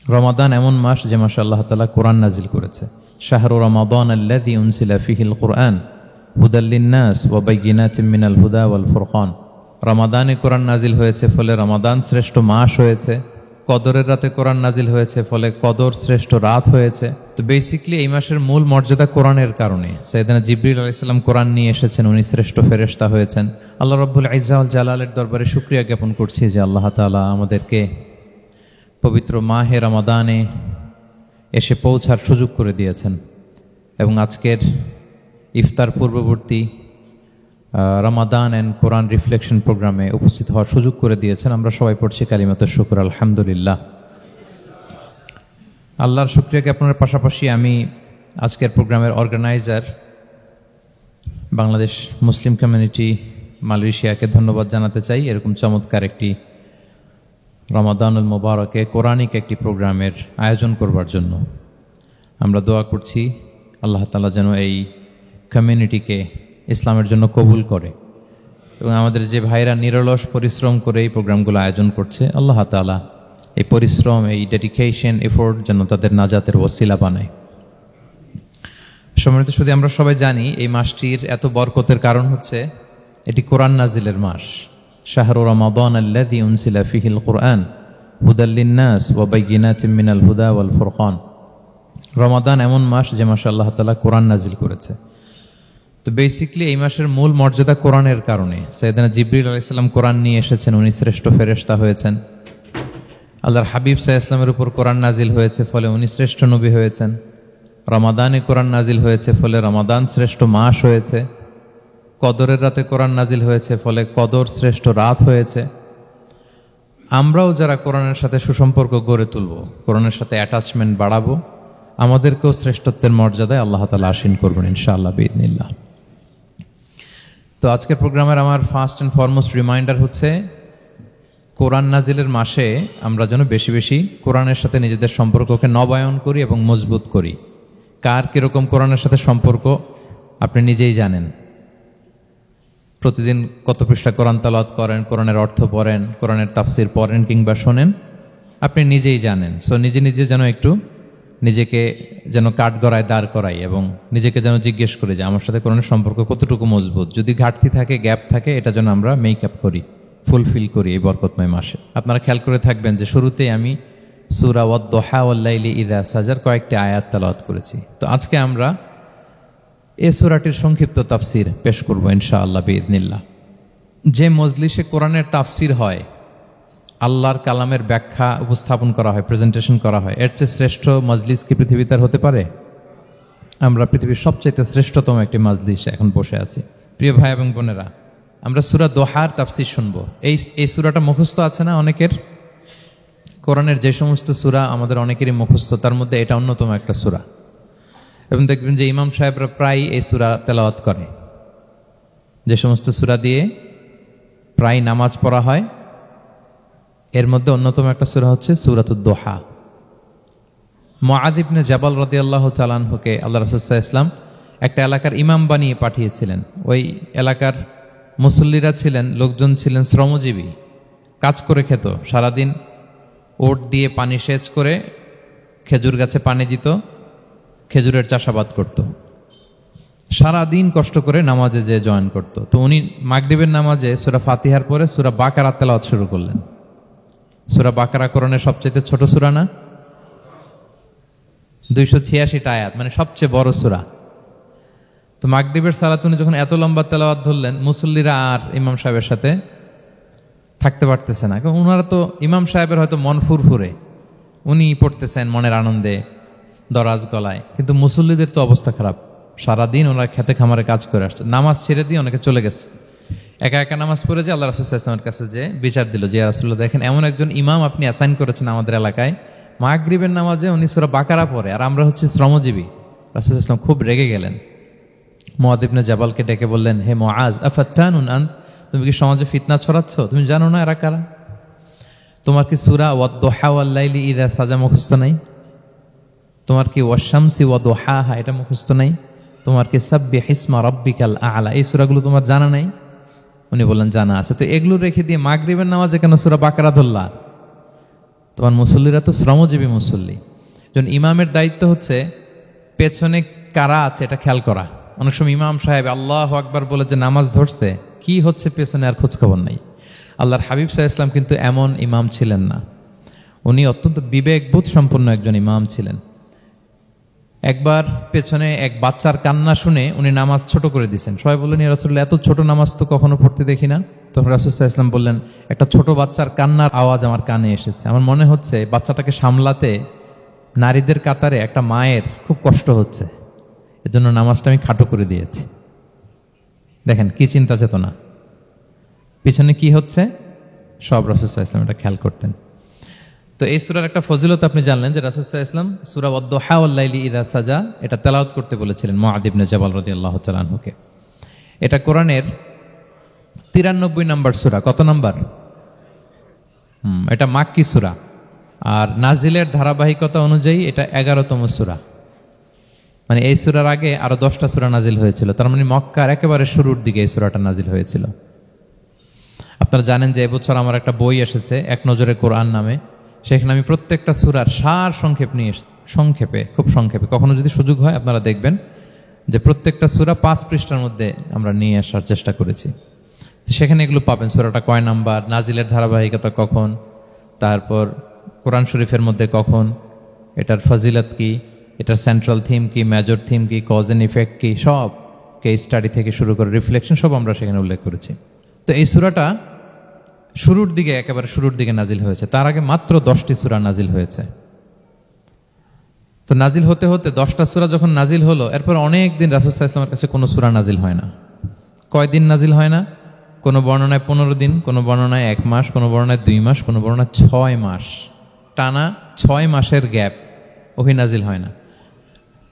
রমাদান এমন মাস যে মাসে আল্লাহ তাআলা কোরআন নাজিল করেছে। শাহরু রমাদান আল্লাযী উনজিলা ফীহিল কুরআন হুদাল লিন-নাস ওয়া বায়্যিনাতিম মিনাল হুদা ওয়াল ফুরকান। রমাদানে কোরআন নাজিল হয়েছে, ফলে রমাদান শ্রেষ্ঠ মাস হয়েছে। কদরের রাতে কোরআন নাজিল হয়েছে, ফলে কদর শ্রেষ্ঠ রাত হয়েছে। তো বেসিক্যালি এই মাসের মূল মর্যাদা কোরআনের কারণে। সাইয়েদনা জিবরিল আলাইহিস সালাম কোরআন নিয়ে এসেছেন, উনি শ্রেষ্ঠ ফেরেশতা হয়েছেন। আল্লাহ রাব্বুল ইজ্জা ওয়াল জালালের দরবারে শুকরিয়া জ্ঞাপন করছি যে আল্লাহ তাআলা আমাদেরকে পবিত্র মাহে রমাদানে এসে পৌঁছার সুযোগ করে দিয়েছেন এবং আজকের ইফতার পূর্ববর্তী রমাদান অ্যান্ড কোরআন রিফ্লেকশন প্রোগ্রামে উপস্থিত হওয়ার সুযোগ করে দিয়েছেন। আমরা সবাই পড়ছি কালিমাতুশ শুকর, আলহামদুলিল্লাহ। আল্লাহর শুকরিয়া জ্ঞাপনের পাশাপাশি আমি আজকের প্রোগ্রামের অর্গানাইজার বাংলাদেশ মুসলিম কমিউনিটি মালয়েশিয়াকে ধন্যবাদ জানাতে চাই, এরকম চমৎকার একটি রমাদানুল মুবারকে কোরআনিক একটি প্রোগ্রামের আয়োজন করবার জন্য। আমরা দোয়া করছি আল্লাহ তাআলা যেন এই কমিউনিটিকে ইসলামের জন্য কবুল করে এবং আমাদের যে ভাইরা নিরলস পরিশ্রম করে এই প্রোগ্রামগুলো আয়োজন করছে, আল্লাহ তাআলা এই পরিশ্রম, এই ডেডিকেশন, এফোর্ট যেন তাদের নাজাতের ওসিলা বানায়। সম্মানিত শুধু আমরা সবাই জানি এই মাসটির এত বরকতের কারণ হচ্ছে এটি কোরআন নাজিলের মাস। শাহরু রমাদান আল্লাযী উনজিলা ফীহিল কুরআন হুদাল লিন-নাস ওয়া বায়্যিনাতিম মিনাল হুদা ওয়াল ফুরকান। রমাদান এমন মাস যে মাসে আল্লাহ তাআলা কোরআন নাজিল করেছে। তো বেসিক্যালি এই মাসের মূল মর্যাদা কোরআনের কারণে। সাইয়েদনা জিবরিল আলাইহিস সালাম কোরআন নিয়ে এসেছেন, উনি শ্রেষ্ঠ ফেরেশতা হয়েছেন। আল্লাহর হাবিব সাল্লাল্লাহু আলাইহি ওয়াসাল্লামের উপর কোরআন নাজিল হয়েছে, ফলে উনি শ্রেষ্ঠ নবী হয়েছেন। রমাদানে কোরআন নাজিল হয়েছে, ফলে রমাদান শ্রেষ্ঠ মাস হয়েছে। কদরের রাতে কোরআন নাজিল হয়েছে, ফলে কদর শ্রেষ্ঠ রাত হয়েছে। আমরাও যারা কোরআনের সাথে সুসম্পর্ক গড়ে তুলব, কোরআনের সাথে অ্যাটাচমেন্ট বাড়াবো, আমাদেরকেও শ্রেষ্ঠত্বের মর্যাদায় আল্লাহ তাআলা আসীন করবেন ইনশাআল্লাহ বিইذنিল্লাহ। তো আজকের প্রোগ্রামের আমার ফার্স্ট অ্যান্ড ফরমোস্ট রিমাইন্ডার হচ্ছে কোরআন নাজিলের মাসে আমরা যেন বেশি বেশি কোরআনের সাথে নিজেদের সম্পর্ককে নবায়ন করি এবং মজবুত করি। কার কিরকম কোরআনের সাথে সম্পর্ক আপনি নিজেই জানেন। প্রতিদিন কত পৃষ্ঠা কোরআন তেলাওয়াত করেন, কোরআনের অর্থ পড়েন, কোরআনের তাফসির পড়েন কিংবা শোনেন, আপনি নিজেই জানেন। সো নিজে নিজে যেন একটু নিজেকে যেন কাঠগড়ায় দাঁড় করাই এবং নিজেকে যেন জিজ্ঞেস করি যে আমার সাথে কোরআনের সম্পর্ক কতটুকু মজবুত। যদি ঘাটতি থাকে, গ্যাপ থাকে, এটা যেন আমরা মেক আপ করি, ফুলফিল করি এই বরকতময় মাসে। আপনারা খেয়াল করে থাকবেন যে শুরুতেই আমি সূরা ওয়াদ-দুহা ওয়াল-লাইলি ইযা সাজার কয়েকটি আয়াত তেলাওয়াত করেছি। তো আজকে আমরা এই সূরাটির সংক্ষিপ্ত তাফসির পেশ করব ইনশাআল্লাহ বিইذنিল্লাহ। যে মজলিসে কোরআনের তাফসির হয়, আল্লাহর কালামের ব্যাখ্যা উপস্থাপন করা হয়, প্রেজেন্টেশন করা হয়, এর চেয়ে শ্রেষ্ঠ মজলিস কি পৃথিবীতে আর হতে পারে? আমরা পৃথিবীর সবচাইতে শ্রেষ্ঠতম একটি মজলিসে এখন বসে আছি। প্রিয় ভাই এবং বোনেরা, আমরা সূরা দোহার তাফসির শুনবো। এই সূরাটা মুখস্থ আছে না অনেকের? কোরআনের যে সমস্ত সূরা আমাদের অনেকেরই মুখস্থ, তার মধ্যে এটা অন্যতম একটা সূরা। এবং দেখবেন যে ইমাম সাহেবরা প্রায় এই সূরা তেলাওয়াত করে। যে সমস্ত সূরা দিয়ে প্রায় নামাজ পড়া হয়, এর মধ্যে অন্যতম একটা সূরা হচ্ছে সূরাতুদ দোহা। মুআয ইবনে জাবাল রাদিয়াল্লাহু তাআলা আনহুকে আল্লাহ রাসূল সাল্লাল্লাহু আলাইহি ওয়াসাল্লাম একটা এলাকার ইমাম বানিয়ে পাঠিয়েছিলেন। ওই এলাকার মুসল্লিরা ছিলেন, লোকজন ছিলেন শ্রমজীবী, কাজ করে খেত। সারাদিন ওট দিয়ে পানি সেচ করে খেজুর গাছে পানি দিত, খেজুরের চাষাবাদ করত, সারাদিন কষ্ট করে নামাজে যে জয়েন করত। তো উনি মাগরিবের নামাজে সূরা ফাতিহার পরে সূরা বাকারা তেলাওয়াত শুরু করলেন। সূরা বাকারা কোরআনের সবচেয়ে ছোট সূরা না? 286টা আয়াত, মানে সবচেয়ে বড় সূরা। তো মাগরিবের সালাত উনি যখন এত লম্বা তেলাওয়াত ধরলেন, মুসল্লিরা আর ইমাম সাহেবের সাথে থাকতে পারতেছে না। কারণ ওনারা তো, ইমাম সাহেবের হয়তো মন ফুরফুরে, উনি পড়তেছেন মনের আনন্দে দরাজ গলায়, কিন্তু মুসল্লিদের তো অবস্থা খারাপ। সারাদিন ওনারা খেতে খামারে কাজ করে আসছে, নামাজ ছেড়ে দিয়ে অনেকে চলে গেছে। একা একা নামাজ পড়ে যে আল্লাহ রাসূল সাল্লাল্লাহু আলাইহি ওয়াসাল্লামের কাছে যে বিচার দিল যে ইয়া রাসূলুল্লাহ, দেখেন এমন একজন ইমাম আপনি অ্যাসাইন করেছেন আমাদের এলাকায়, মাগরিবের নামাজে উনি সূরা বাকারা পড়ে আর আমরা হচ্ছে শ্রমজীবী। রাসূল সাল্লাল্লাহু আলাইহি ওয়াসাল্লাম খুব রেগে গেলেন। মুআয ইবনে জাবালকে ডেকে বললেন, হে মুআয, আফাত্তানুন আন, তুমি কি সমাজে ফিতনা ছড়াচ্ছ? তুমি জানো না এরা কারা? তোমার কি সূরা ওয়াদ-দুহা ওয়াল-লাইলি ইযা সাজা মুখস্থ নাই? তোমার কি ওয়াশ-শামসি ওয়া-দুহাহা এটা মুখস্থ নাই? তোমার কি সাব্বিহ ইসমা রাব্বিকাল আ'লা এই সূরাগুলো তোমার জানা নাই? উনি বললেন জানা আছে। তো এগুলো রেখে দিয়ে মাগরিবের নামাজে কেন সূরা বাকারা ধরলা? তোমার মুসল্লিরা তো শ্রমজীবী মুসল্লি। যখন ইমামের দায়িত্ব হচ্ছে পেছনে কারা আছে এটা খেয়াল করা। অনেক সময় ইমাম সাহেব আল্লাহু আকবার বলে যে নামাজ ধরছে, কি হচ্ছে পেছনে আর খোঁজখবর নেই। আল্লাহর হাবিব সাল্লাল্লাহু আলাইহি ওয়াসাল্লাম কিন্তু এমন ইমাম ছিলেন না, উনি অত্যন্ত বিবেকবোধ সম্পন্ন একজন ইমাম ছিলেন। একবার পেছনে এক বাচ্চার কান্না শুনে উনি নামাজ ছোট করে দিয়েছেন। সবাই বললেন, ইয়া রাসূলুল্লাহ, এত ছোট নামাজ তো কখনো পড়তে দেখি না। তখন রাসূল সাল্লাল্লাহু আলাইহি ওয়াসাল্লাম বললেন, একটা ছোট বাচ্চার কান্নার আওয়াজ আমার কানে এসেছে, আমার মনে হচ্ছে বাচ্চাটাকে সামলাতে নারীদের কাতারে একটা মায়ের খুব কষ্ট হচ্ছে, এজন্য নামাজটা আমি খাটো করে দিয়েছি। দেখেন কি চিন্তা চেতনা, পিছনে কি হচ্ছে সব রাসূল সাল্লাল্লাহু আলাইহি ওয়াসাল্লাম এটা খেয়াল করতেন। তো এই সূরার একটা ফজিলত আপনি জানলেন যে রাসূল সাল্লাল্লাহু আলাইহি ওয়াসাল্লাম সূরা ওয়াদ-দুহা ওয়াল-লাইলি ইযা সাজা এটা তেলাওয়াত করতে বলেছিলেন মুআয ইবনে জাবাল রাদিয়াল্লাহু তাআলা আনহুকে। এটা কোরআনের 93 নম্বর সূরা। কত নাম্বার? এটা মাক্কি সূরা, আর নাজিলের ধারাবাহিকতা অনুযায়ী এটা 11তম সূরা। মানে এই সূরার আগে আরো 10টা সূরা নাজিল হয়েছিল, তার মানে মক্কার একেবারে শুরুর দিকে এই সূরাটা নাজিল হয়েছিল। আপনারা জানেন যে এবছর আমার একটা বই এসেছে এক নজরে কোরআন নামে, সেখানে আমি প্রত্যেকটা সূরার সার সংক্ষেপ নিয়ে খুব সংক্ষেপে, কখনো যদি সুযোগ হয় আপনারা দেখবেন যে প্রত্যেকটা সূরা 5 পৃষ্ঠার মধ্যে আমরা নিয়ে আসার চেষ্টা করেছি। সেখানে এগুলো পাবেন, সূরাটা কয় নাম্বার, নাজিলের ধারাবাহিকতা কখন, তারপর কোরআন শরীফের মধ্যে কখন, এটার ফজিলত কি, এটার সেন্ট্রাল থিম কি, মেজর থিম কি, কজ এন্ড ইফেক্ট কি, সব কেস স্টাডি থেকে শুরু করে রিফ্লেকশন সব আমরা সেখানে উল্লেখ করেছি। তো এই সূরাটা শুরুর দিকে, একেবারে শুরুর দিকে নাজিল হয়েছে। তার আগে মাত্র 10টি সূরা নাজিল হয়েছে। তো নাজিল হতে হতে 10টা সূরা যখন নাজিল হলো, এরপর অনেক দিন রাসূল সাল্লাল্লাহু আলাইহি ওয়াসাল্লামের কাছে কোনো সূরা নাজিল হয় না। কয়দিন নাজিল হয় না? কোনো বর্ণনায় 15 দিন, কোনো বর্ণনায় 1 মাস, কোনো বর্ণনায় 2 মাস, কোনো বর্ণনায় 6 মাস, টানা 6 মাসের গ্যাপ ওহী নাজিল হয় না।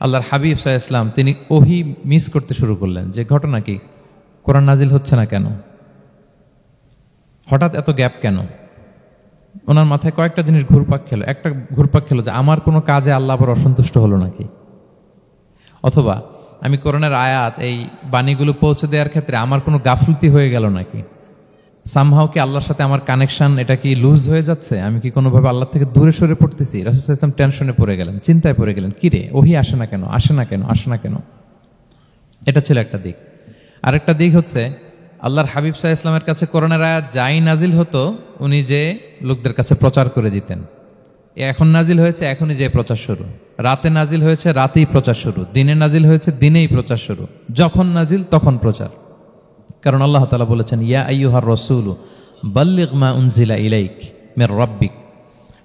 আল্লাহর হাবিব সাল্লাল্লাহু আলাইহি ওয়াসাল্লাম তিনি ওহী মিস করতে শুরু করলেন, যে ঘটনা কি, কোরআন নাজিল হচ্ছে না কেন, হঠাৎ এত গ্যাপ কেন? ওনার মাথায় কয়েকটা জিনিস ঘুরপাক খেলো। একটা ঘুরপাক খেলো যে আমার কোনো কাজে আল্লাহ আবার অসন্তুষ্ট হলো নাকি, অথবা আমি কোরআনের আয়াত এই বাণীগুলো পৌঁছে দেওয়ার ক্ষেত্রে আমার কোনো গাফলতি হয়ে গেল নাকি, সামহাও কি আল্লাহর সাথে আমার কানেকশন এটা কি লুজ হয়ে যাচ্ছে, আমি কি কোনোভাবে আল্লাহ থেকে দূরে সরে পড়তেছি। রাসূল সাল্লাল্লাহু আলাইহি ওয়াসাল্লাম টেনশনে পড়ে গেলেন, চিন্তায় পড়ে গেলেন, কিরে ওহী আসে না কেন, আসে না কেন, আসে না কেন। এটা ছিল একটা দিক। আরেকটা দিক হচ্ছে আল্লাহর হাবিব সাল্লাল্লাহু আলাইহি ওয়াসাল্লামের কাছে কোরআনের আয়াত যাই নাজিল হতো উনি যে লোকদের কাছে প্রচার করে দিতেন। এখন নাজিল হয়েছে এখনই যে প্রচার শুরু, রাতে নাজিল হয়েছে রাতেই প্রচার শুরু, দিনে নাজিল হয়েছে দিনেই প্রচার শুরু, যখন নাজিল তখন প্রচার। কারণ আল্লাহ তাআলা বলেছেন, ইয়া আইয়ুহার রাসূলু বাল্লিগ মা উনজিলা ইলাইক মির রাব্বিক,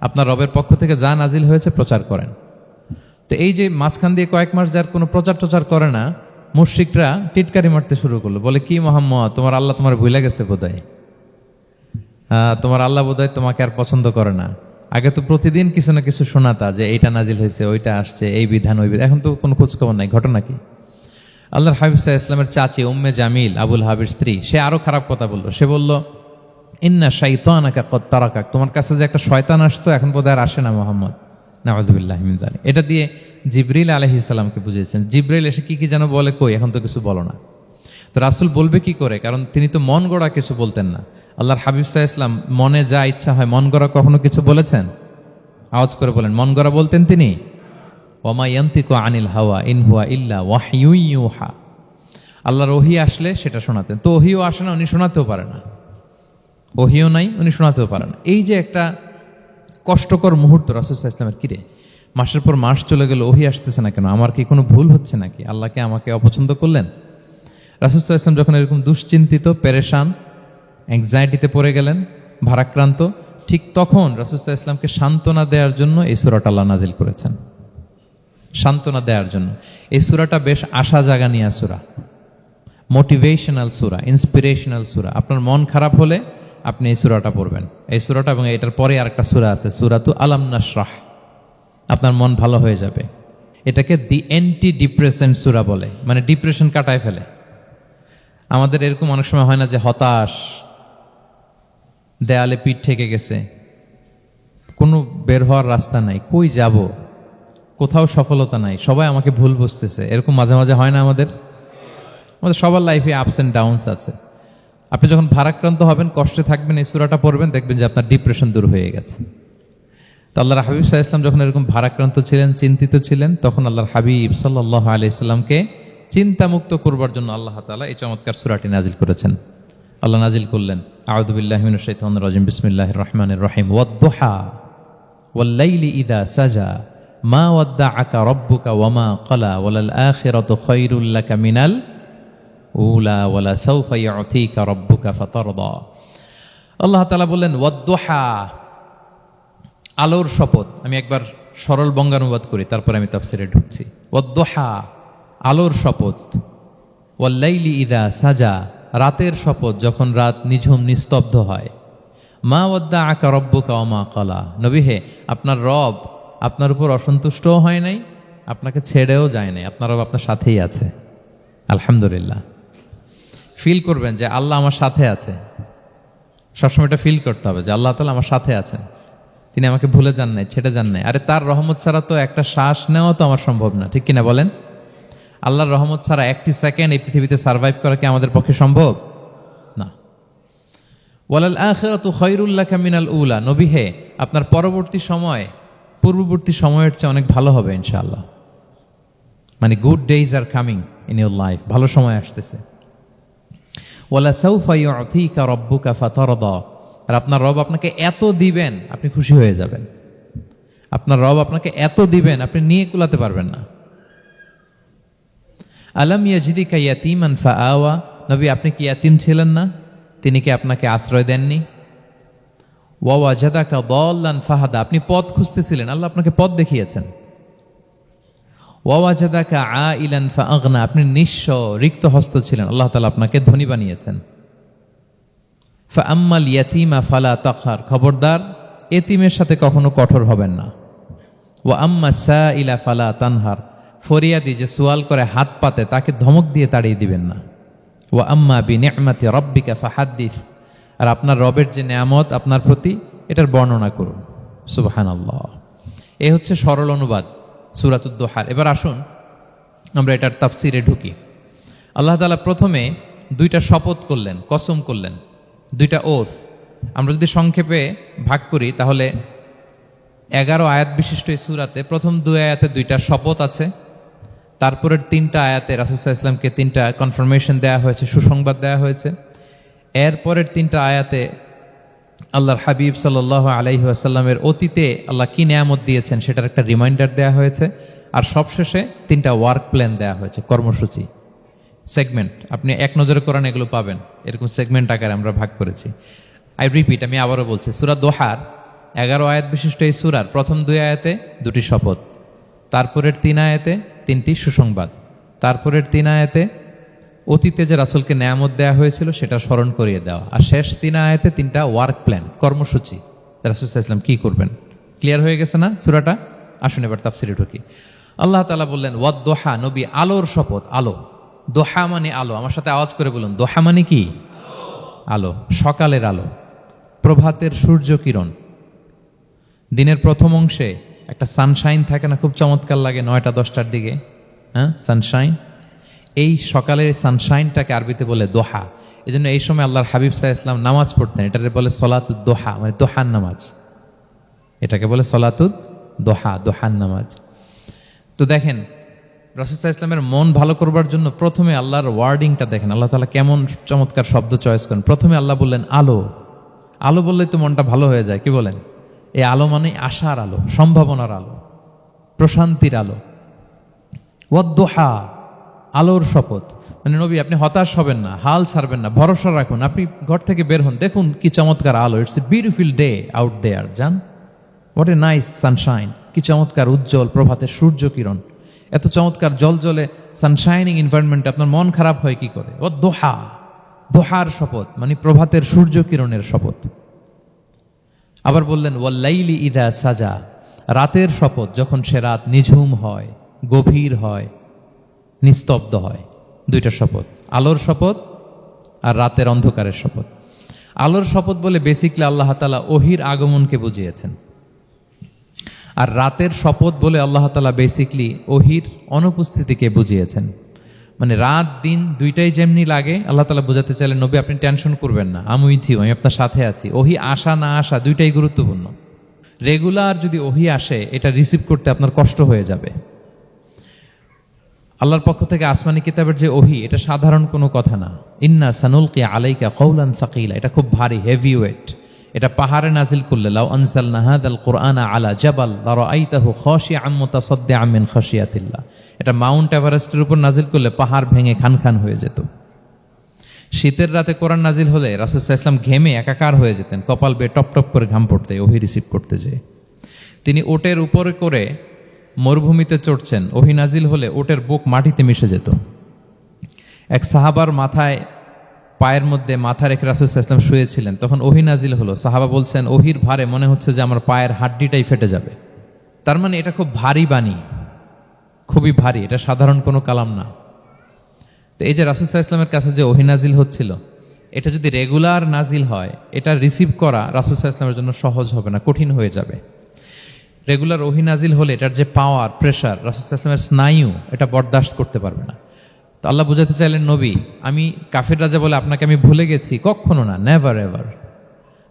আপনার রবের পক্ষ থেকে যা নাজিল হয়েছে প্রচার করেন। তো এই যে মাঝখান দিয়ে কয়েক মাস যার কোনো প্রচার টচার করে না, মুশরিকরা টিটকারি মারতে শুরু করলো, বলে কি মুহাম্মদ, তোমার আল্লাহ তোমার ভুলে গেছে বোধহয়, তোমার আল্লাহ বোধহয় তোমাকে আর পছন্দ করে না। আগে তো প্রতিদিন কিছু না কিছু শোনাতা যে এইটা নাজিল হয়েছে, ওইটা আসছে, এই বিধান ওই বিধান, এখন তো কোনো খোঁজখবর নাই। ঘটনা কি? আল্লাহর হাবিব সাল্লাল্লাহু আলাইহি ওয়াসাল্লামের চাচি উম্মে জামিল, আবুল হাবির স্ত্রী, সে আরো খারাপ কথা বলল। সে বলল, ইন্না শাইতানাকা কদ তারাকাক, তোমার কাছে যে একটা শয়তান আসতো এখন বোধহয় আর আসে না মুহাম্মদ, নাউযুবিল্লাহি মিন যালিক। এটা দিয়ে জিবরিল আলাইহিস সালামকে বুঝিয়েছেন। জিবরিল এসে কি কি যেন বলে, কই এখন তো কিছু বলো না। তো রাসূল বলবে কি করে, কারণ তিনি তো মন গড়া কিছু বলতেন না। আল্লাহর হাবিব সাল্লাল্লাহু আলাইহি ওয়াসাল্লাম মনে যা ইচ্ছা হয় মন গড়া কখনো কিছু বলেছেন? আওয়াজ করে বলেন, মন গড়া বলতেন তিনি? ওমা ইয়ান্তিকু আনিল হাওয়া ইন হুয়া ইল্লা ওয়াহয়ু ইউহা, আল্লাহর ওহী আসলে সেটা শোনাতেন। তো ওহীও আসে না, উনি শোনাতেও পারে না, ওহীও নাই, উনি শোনাতেও পারেন না। এই যে একটা কষ্টকর মুহূর্ত রাসূল সাল্লাল্লাহু আলাইহি ওয়াসাল্লামের, কিরে মাসের পর মাস চলে গেল ওহী আসতেছে না কেন, আমার কি কোনো ভুল হচ্ছে নাকি, আল্লাহকে আমাকে অপছন্দ করলেন? রাসূল সাল্লাল্লাহু আলাইহি ওয়াসাল্লাম যখন এরকম দুশ্চিন্তিত, পেরেশান, অ্যাংজাইটিতে পড়ে গেলেন, ভারাক্রান্ত, ঠিক তখন রাসূল সাল্লাল্লাহু আলাইহি ওয়াসাল্লামকে সান্ত্বনা দেওয়ার জন্য এই সূরাটা আল্লাহ নাজিল করেছেন। সান্ত্বনা দেওয়ার জন্য এই সূরাটা বেশ আশা জাগানিয়া সূরা, মোটিভেশনাল সূরা, ইন্সপিরেশনাল সূরা। আপনার মন খারাপ হলে আপনি এই সূরাটা পড়বেন, এই সূরাটা, এবং এটার পরে আরেকটা সূরা আছে সূরাতু আলাম নাশরাহ, আপনার মন ভালো হয়ে যাবে। এটাকে দি অ্যান্টি ডিপ্রেসেন্ট সূরা বলে, মানে ডিপ্রেশন কাটায় ফেলে। আমাদের এরকম অনেক সময় হয় না যে হতাশ, দেয়ালে পিঠ ঠেকে গেছে, কোনো বের হওয়ার রাস্তা নাই, কই যাব, কোথাও সফলতা নাই, সবাই আমাকে ভুল বুঝতেছে, এরকম মাঝে মাঝে হয় না? আমাদের সবার লাইফে আপস এন্ড ডাউনস আছে। আপনি যখন ভারাক্রান্ত হবেন, কষ্টে থাকবেন, এই সূরাটা পড়বেন, দেখবেন যে আপনার ডিপ্রেশন দূর হয়ে গেছে। আল্লাহর হাবিব সাল্লাল্লাহু আলাইহি ওয়াসাল্লাম যখন এরকম ভারাক্রান্ত ছিলেন, চিন্তিত ছিলেন, তখন আল্লাহর হাবিব সাল্লাল্লাহু আলাইহি সাল্লামকে চিন্তামুক্ত করবার জন্য আল্লাহ তাআলা এই চমৎকার সূরাটি নাজিল করেছেন। আল্লাহ নাজিল করলেন, আউযু বিল্লাহি মিনাশ শাইতানির রাজিম, বিসমিল্লাহির রহমানির রহিম, ওয়াদ-দুহা ওয়াল-লাইলি ইযা সাজা মা ওয়াদ্দাআকা রাব্বুকা ওয়া মা ক্বালা ওয়ালাল আখিরাতু খায়রুল লাকা মিনাল উলা ওয়ালা সাওফা ইউতিকা রাব্বুকা ফাতারদা। আল্লাহ তাআলা বললেন ওয়াদ-দুহা, আলোর শপথ। আমি একবার সরল বঙ্গানুবাদ করি, তারপরে আমি তাফসিরে ঢুকছি। ওয়াদ-দুহা, আলোর শপথ। ওয়াল-লাইলি ইযা সাজা, রাতের শপথ, যখন রাত নিঝুম নিস্তব্ধ হয়। মা ওয়াদ্দাআকা রাব্বুকা ওয়া মা ক্বালা, নবী হে, আপনার রব আপনার উপর অসন্তুষ্টও হয় নাই, আপনাকে ছেড়েও যায় নাই, আপনার রব আপনার সাথেই আছে। আলহামদুলিল্লাহ। ফিল করবেন যে আল্লাহ আমার সাথে আছে। সবসময় এটা ফিল করতে হবে যে আল্লাহ তাআলা আমার সাথে আছেন, তিনি আমাকে ভুলে যান নাই, ছেড়ে যান নাই। আরে তার রহমত ছাড়া তো একটা শ্বাস নেওয়া তো আমার সম্ভব না, ঠিক কিনা বলেন? আল্লাহর রহমত ছাড়া একটি সেকেন্ড এই পৃথিবীতে সার্ভাইভ করা কি আমাদের পক্ষে সম্ভব না? ওয়ালাল আখিরাতু খায়রুল লাকা মিনাল উলা, নবী হে, আপনার পরবর্তী সময় পূর্ববর্তী সময়ের চেয়ে অনেক ভালো হবে ইনশাআল্লাহ। মানে good days are coming in your life, ভালো সময় আসতেছে। ওয়ালা সাওফা ইউতিকা রাব্বুকা ফাতারদা, আর আপনার রব আপনাকে এত দিবেন আপনি খুশি হয়ে যাবেন। আপনার রব আপনাকে এত দিবেন আপনি নিয়ে কুলাতে পারবেন না। আলাম ইয়াজিদিকা ইয়াতীমান ফাআওয়া, নবী আপনি কি ইয়াতীম ছিলেন না? তিনি কি আপনাকে আশ্রয় দেননি? ওয়া ওয়াজাদাকা দাল্লান ফাহাদা, আপনি পথ খুঁজতেছিলেন, আল্লাহ আপনাকে পথ দেখিয়েছেন। ওয়া ওয়াজাদাকা আইলান ফাআগনা, আপনি নিঃস্ব রিক্ত হস্ত ছিলেন, আল্লাহ তাআলা আপনাকে ধনী বানিয়েছেন। ফাআম্মাল ইয়াতীমা ফালা তাকহার, খবরদার এতিমের সাথে কখনো কঠোর হবেন না। ওয়া আম্মা সাইলা ফালা তানহার, ফরিয়াদি যে সুয়াল করে হাত পাতে তাকে ধমক দিয়ে তাড়িয়ে দিবেন না। ওয়া আম্মা বিনি'মাতি রাব্বিকা ফাহাদ্দিস, আর আপনার রবের যে নেয়ামত আপনার প্রতি, এটার বর্ণনা করুন। সুবহানাল্লাহ। এই হচ্ছে সরল অনুবাদ সূরাতুদ দুহার। এবার আসুন আমরা এটার তাফসিরে ঢুকি। আল্লাহ তাআলা প্রথমে দুইটা শপথ করলেন, কসম করলেন, দুইটা ওথ। আমরা যদি সংক্ষেপে ভাগ করি তাহলে 11 আয়াত বিশিষ্ট এই সূরাতে প্রথম 2 আয়াতে দুইটা শপথ আছে, তারপরের 3টা আয়াতে রাসূল সাল্লাল্লাহু আলাইহি ওয়াসাল্লামকে 3টা কনফার্মেশন দেওয়া হয়েছে, সুসংবাদ দেওয়া হয়েছে। এরপরের 3টা আয়াতে আল্লাহর হাবিব সাল্লাল্লাহু আলাইহি ওয়াসাল্লামের অতীতে আল্লাহ কি নেয়ামত দিয়েছেন সেটার একটা রিমাইন্ডার দেওয়া হয়েছে। আর সবশেষে 3টা ওয়ার্ক প্ল্যান দেওয়া হয়েছে, কর্মসূচি, সেগমেন্ট। আপনি এক নজরে কোরআন এগুলো পাবেন, এরকম সেগমেন্ট আকারে আমরা ভাগ করেছি। আই রিপিট, আমি আবারও বলছি, সূরা দোহার 11 আয়াত বিশিষ্ট এই সূরার প্রথম 2 আয়াতে 2টি শপথ, তারপরের 3 আয়াতে 3টি সুসংবাদ, তারপরের 3 আয়াতে অতীতে যে রাসূলকে নেয়ামত দেওয়া হয়েছিল সেটা স্মরণ করিয়ে দেওয়া, আর শেষ 3 আয়াতে 3টা ওয়ার্ক প্ল্যান, কর্মসূচি, রাসূল সাল্লাল্লাহু আলাইহি ওয়াসাল্লাম কি করবেন। ক্লিয়ার হয়ে গেছে না সূরাটা? আসুন এবার তাফসিরে ঢুকি। আল্লাহ তাআলা বললেন ওয়াদ-দুহা, নবী আলোর শপথ। আলো, দোহা মানে আলো। আমার সাথে আওয়াজ করে বলুন, দোহা মানে কি? আলো, সকালের আলো, প্রভাতের সূর্য কিরণ। দিনের প্রথম অংশে একটা সানশাইন থাকে না, খুব চমৎকার লাগে 9টা 10টার দিকে, হ্যাঁ, সানশাইন। এই সকালের সানশাইনটাকে আরবিতে বলে দোহা। এই জন্য এই সময় আল্লাহর হাবিব সাল্লাল্লাহু আলাইহি ওয়াসাল্লাম নামাজ পড়তেন, এটাকে বলে সলাতুদ দোহা, মানে দোহার নামাজ। এটাকে বলে সলাতুদ দোহা, দোহার নামাজ। তো দেখেন রাসূল সাল্লাল্লাহু আলাইহি ওয়াসাল্লামের মন ভালো করবার জন্য প্রথমে আল্লাহর ওয়ার্ডিংটা দেখেন, আল্লাহ তাআলা কেমন চমৎকার শব্দ চয়েস করেন। প্রথমে আল্লাহ বললেন আলো। আলো বললেই তো মনটা ভালো হয়ে যায়, কি বলেন? এই আলো মানে আশার আলো, সম্ভাবনার আলো, প্রশান্তির আলো। ওয়াদ-দুহা, আলোর শপথ। মানে নবী আপনি হতাশ হবেন না, হাল ছাড়বেন না, ভরসা রাখুন। আপনি ঘর থেকে বের হন, দেখুন কি চমৎকার আলো। It's a beautiful day out there, জান, হোয়াট এ নাইস সানশাইন। কি চমৎকার উজ্জ্বল প্রভাতের সূর্য কিরণ, এত চমৎকার জলজলে সানশাইনিং এনভায়রনমেন্ট, আপনার মন খারাপ হয় কি করে? ওয়াদ-দুহা, দোহার শপথ মানে প্রভাতের সূর্য কিরণের শপথ। আবার বললেন ওয়াল-লাইলি ইযা সাজা, রাতের শপথ, যখন সে রাত নিঝুম হয়, গভীর হয়, নিস্তব্ধ হয়। 2টা শপথ, আলোর শপথ আর রাতের অন্ধকারের শপথ। আলোর শপথ বলে বেসিকলি আল্লাহ তাআলা ওহির আগমনকে বুঝিয়েছেন, আর রাতের শপথ বলে আল্লাহ তাআলা বেসিকলি ওহির অনুপস্থিতিকে বুঝিয়েছেন। মানে রাত দিন দুইটাই যেমনি লাগে, আল্লাহ তাআলা বোঝাতে চাইলেন নবী আপনি টেনশন করবেন না, আমি উইথ ইউ, আমি আপনার সাথে আছি। ওহি আসা না আসা দুইটাই গুরুত্বপূর্ণ। রেগুলার যদি ওহি আসে এটা রিসিভ করতে আপনার কষ্ট হয়ে যাবে। আল্লাহর পক্ষ থেকে আসমানি কিতাবের যে ওহি, এটা সাধারণ কোনো কথা না। ইন্না সানুলকি আলাইকা কওলান সাকিলা, এটা খুব ভারী, হেভি ওয়েট। এটা পাহাড়ে নাজিল করলে, লাউ আনজালনা হাযাল কুরআনা আলা জাবাল লারাআইতাহু খাশিআম মুতাসাদ্দিআম মিন খাশিয়াতিল্লাহ, এটা মাউন্ট এভারেস্টের উপর নাজিল করলে পাহাড় ভেঙে খান খান হয়ে যেত। শীতের রাতে কোরআন নাজিল হলে রাসূল সাল্লাল্লাহু আলাইহি ওয়াসাল্লাম ঘেমে একাকার হয়ে যেতেন, কপাল বেয়ে টপ টপ করে ঘাম পড়তে ওহি রিসিভ করতে যেয়ে। তিনি ওটের উপরে করে মরুভূমিতে চড়ছেন, ওহি নাজিল হলে ওটের বুক মাটিতে মিশে যেত। এক সাহাবার মাথায়, পায়ের মধ্যে মাথা রেখে রাসূল সাল্লাল্লাহু আলাইহি ওয়াসাল্লাম শুয়েছিলেন, তখন ওহি নাজিল হলো। সাহাবা বলছেন, ওহির ভারে মনে হচ্ছে যে আমার পায়ের হাড্ডিটাই ফেটে যাবে। তার মানে এটা খুব ভারী বাণী, খুবই ভারী, এটা সাধারণ কোনো কালাম না। তো এই যে রাসূল সাল্লাল্লাহু আলাইহি ওয়াসাল্লামের কাছে যে ওহি নাজিল হচ্ছিল, এটা যদি রেগুলার নাজিল হয়, এটা রিসিভ করা রাসূল সাল্লাল্লাহু আলাইহি ওয়াসাল্লামের জন্য সহজ হবে না, কঠিন হয়ে যাবে। রেগুলার ওহি নাজিল হলে এটার যে পাওয়ার, প্রেশার, রাসূল সাল্লাল্লাহু আলাইহি ওয়াসাল্লামের স্নায়ু এটা বরদাস্ত করতে পারবে না। তো আল্লাহ বুঝাতে চাইলেন, নবী, আমি কাফের রাজা বলে আপনাকে আমি ভুলে গেছি, কখনো না, নেভার এভার।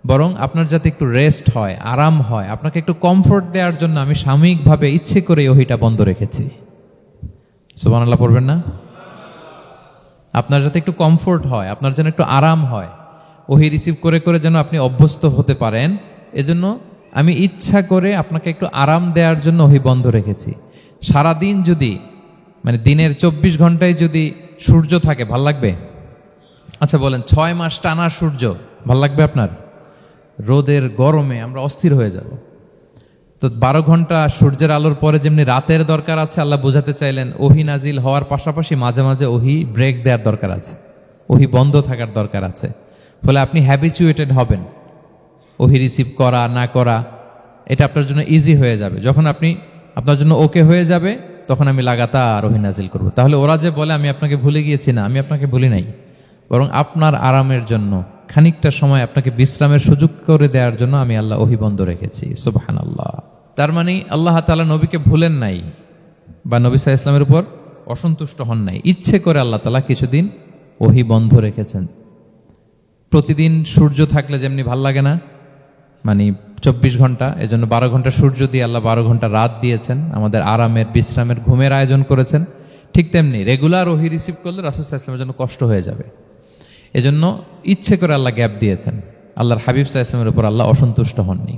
বরং আপনার যাতে একটু রেস্ট হয়, আরাম হয়, আপনাকে একটু কমফোর্ট দেওয়ার জন্য আমি সাময়িকভাবে ইচ্ছে করে ওহিটা বন্ধ রেখেছি। সুবহানাল্লাহ পড়বেন না? আপনার যাতে একটু কমফোর্ট হয়, আপনার যেন একটু আরাম হয়, ওহি রিসিভ করে করে যেন আপনি অভ্যস্ত হতে পারেন, এজন্য আমি ইচ্ছা করে আপনাকে একটু আরাম দেওয়ার জন্য ওহি বন্ধ রেখেছি। সারাদিন যদি, মানে দিনের 24 ঘন্টায় যদি সূর্য থাকে, ভাল লাগবে? আচ্ছা বলেন, 6 মাস টানা সূর্য ভাল লাগবে আপনার? রোদের গরমে আমরা অস্থির হয়ে যাব। তো 12 ঘন্টা সূর্যের আলোর পরে যেমনি রাতের দরকার আছে, আল্লাহ বোঝাতে চাইলেন ওহি নাজিল হওয়ার পাশাপাশি মাঝে মাঝে ওহি ব্রেক দেওয়ার দরকার আছে, ওহি বন্ধ থাকার দরকার আছে। ফলে আপনি হ্যাবিচুয়েটেড হবেন, ওহি রিসিভ করা না করা এটা আপনার জন্য ইজি হয়ে যাবে। যখন আপনি আপনার জন্য ওকে হয়ে যাবে, তখন আমি লাগাতার ওহি নাজিল করব। তাহলে ওরা যে বলে আমি আপনাকে ভুলে গিয়েছি, না, আমি আপনাকে ভুলি নাই, বরং আপনার আরামের জন্য খানিকটা সময় আপনাকে বিশ্রামের সুযোগ করে দেওয়ার জন্য আমি আল্লাহ ওহি বন্ধ রেখেছি। সুবহানাল্লাহ। তার মানে আল্লাহ তাআলা নবীকে ভুলেন নাই বা নবী সাল্লাল্লাহু আলাইহি ওয়াসাল্লামের উপর অসন্তুষ্ট হন নাই, ইচ্ছে করে আল্লাহ তাআলা কিছুদিন ওহি বন্ধ রেখেছেন। প্রতিদিন সূর্য থাকলে যেমনি ভাল লাগে না, মানে 24 ঘন্টা, এজন্য 12 ঘন্টা সূর্য দিয়ে আল্লাহ 12 ঘন্টা রাত দিয়েছেন, আমাদের আরামের, বিশ্রামের, ঘুমের আয়োজন করেছেন। ঠিক তেমনি রেগুলার ওহি রিসিভ করলে রাসূল সাল্লাল্লাহু আলাইহি ওয়াসাল্লামের জন্য কষ্ট হয়ে যাবে, এজন্য ইচ্ছে করে আল্লাহ গ্যাপ দিয়েছেন। আল্লাহর হাবিব সাল্লাল্লাহু আলাইহি ওয়াসাল্লামের উপর আল্লাহ অসন্তুষ্ট হননি।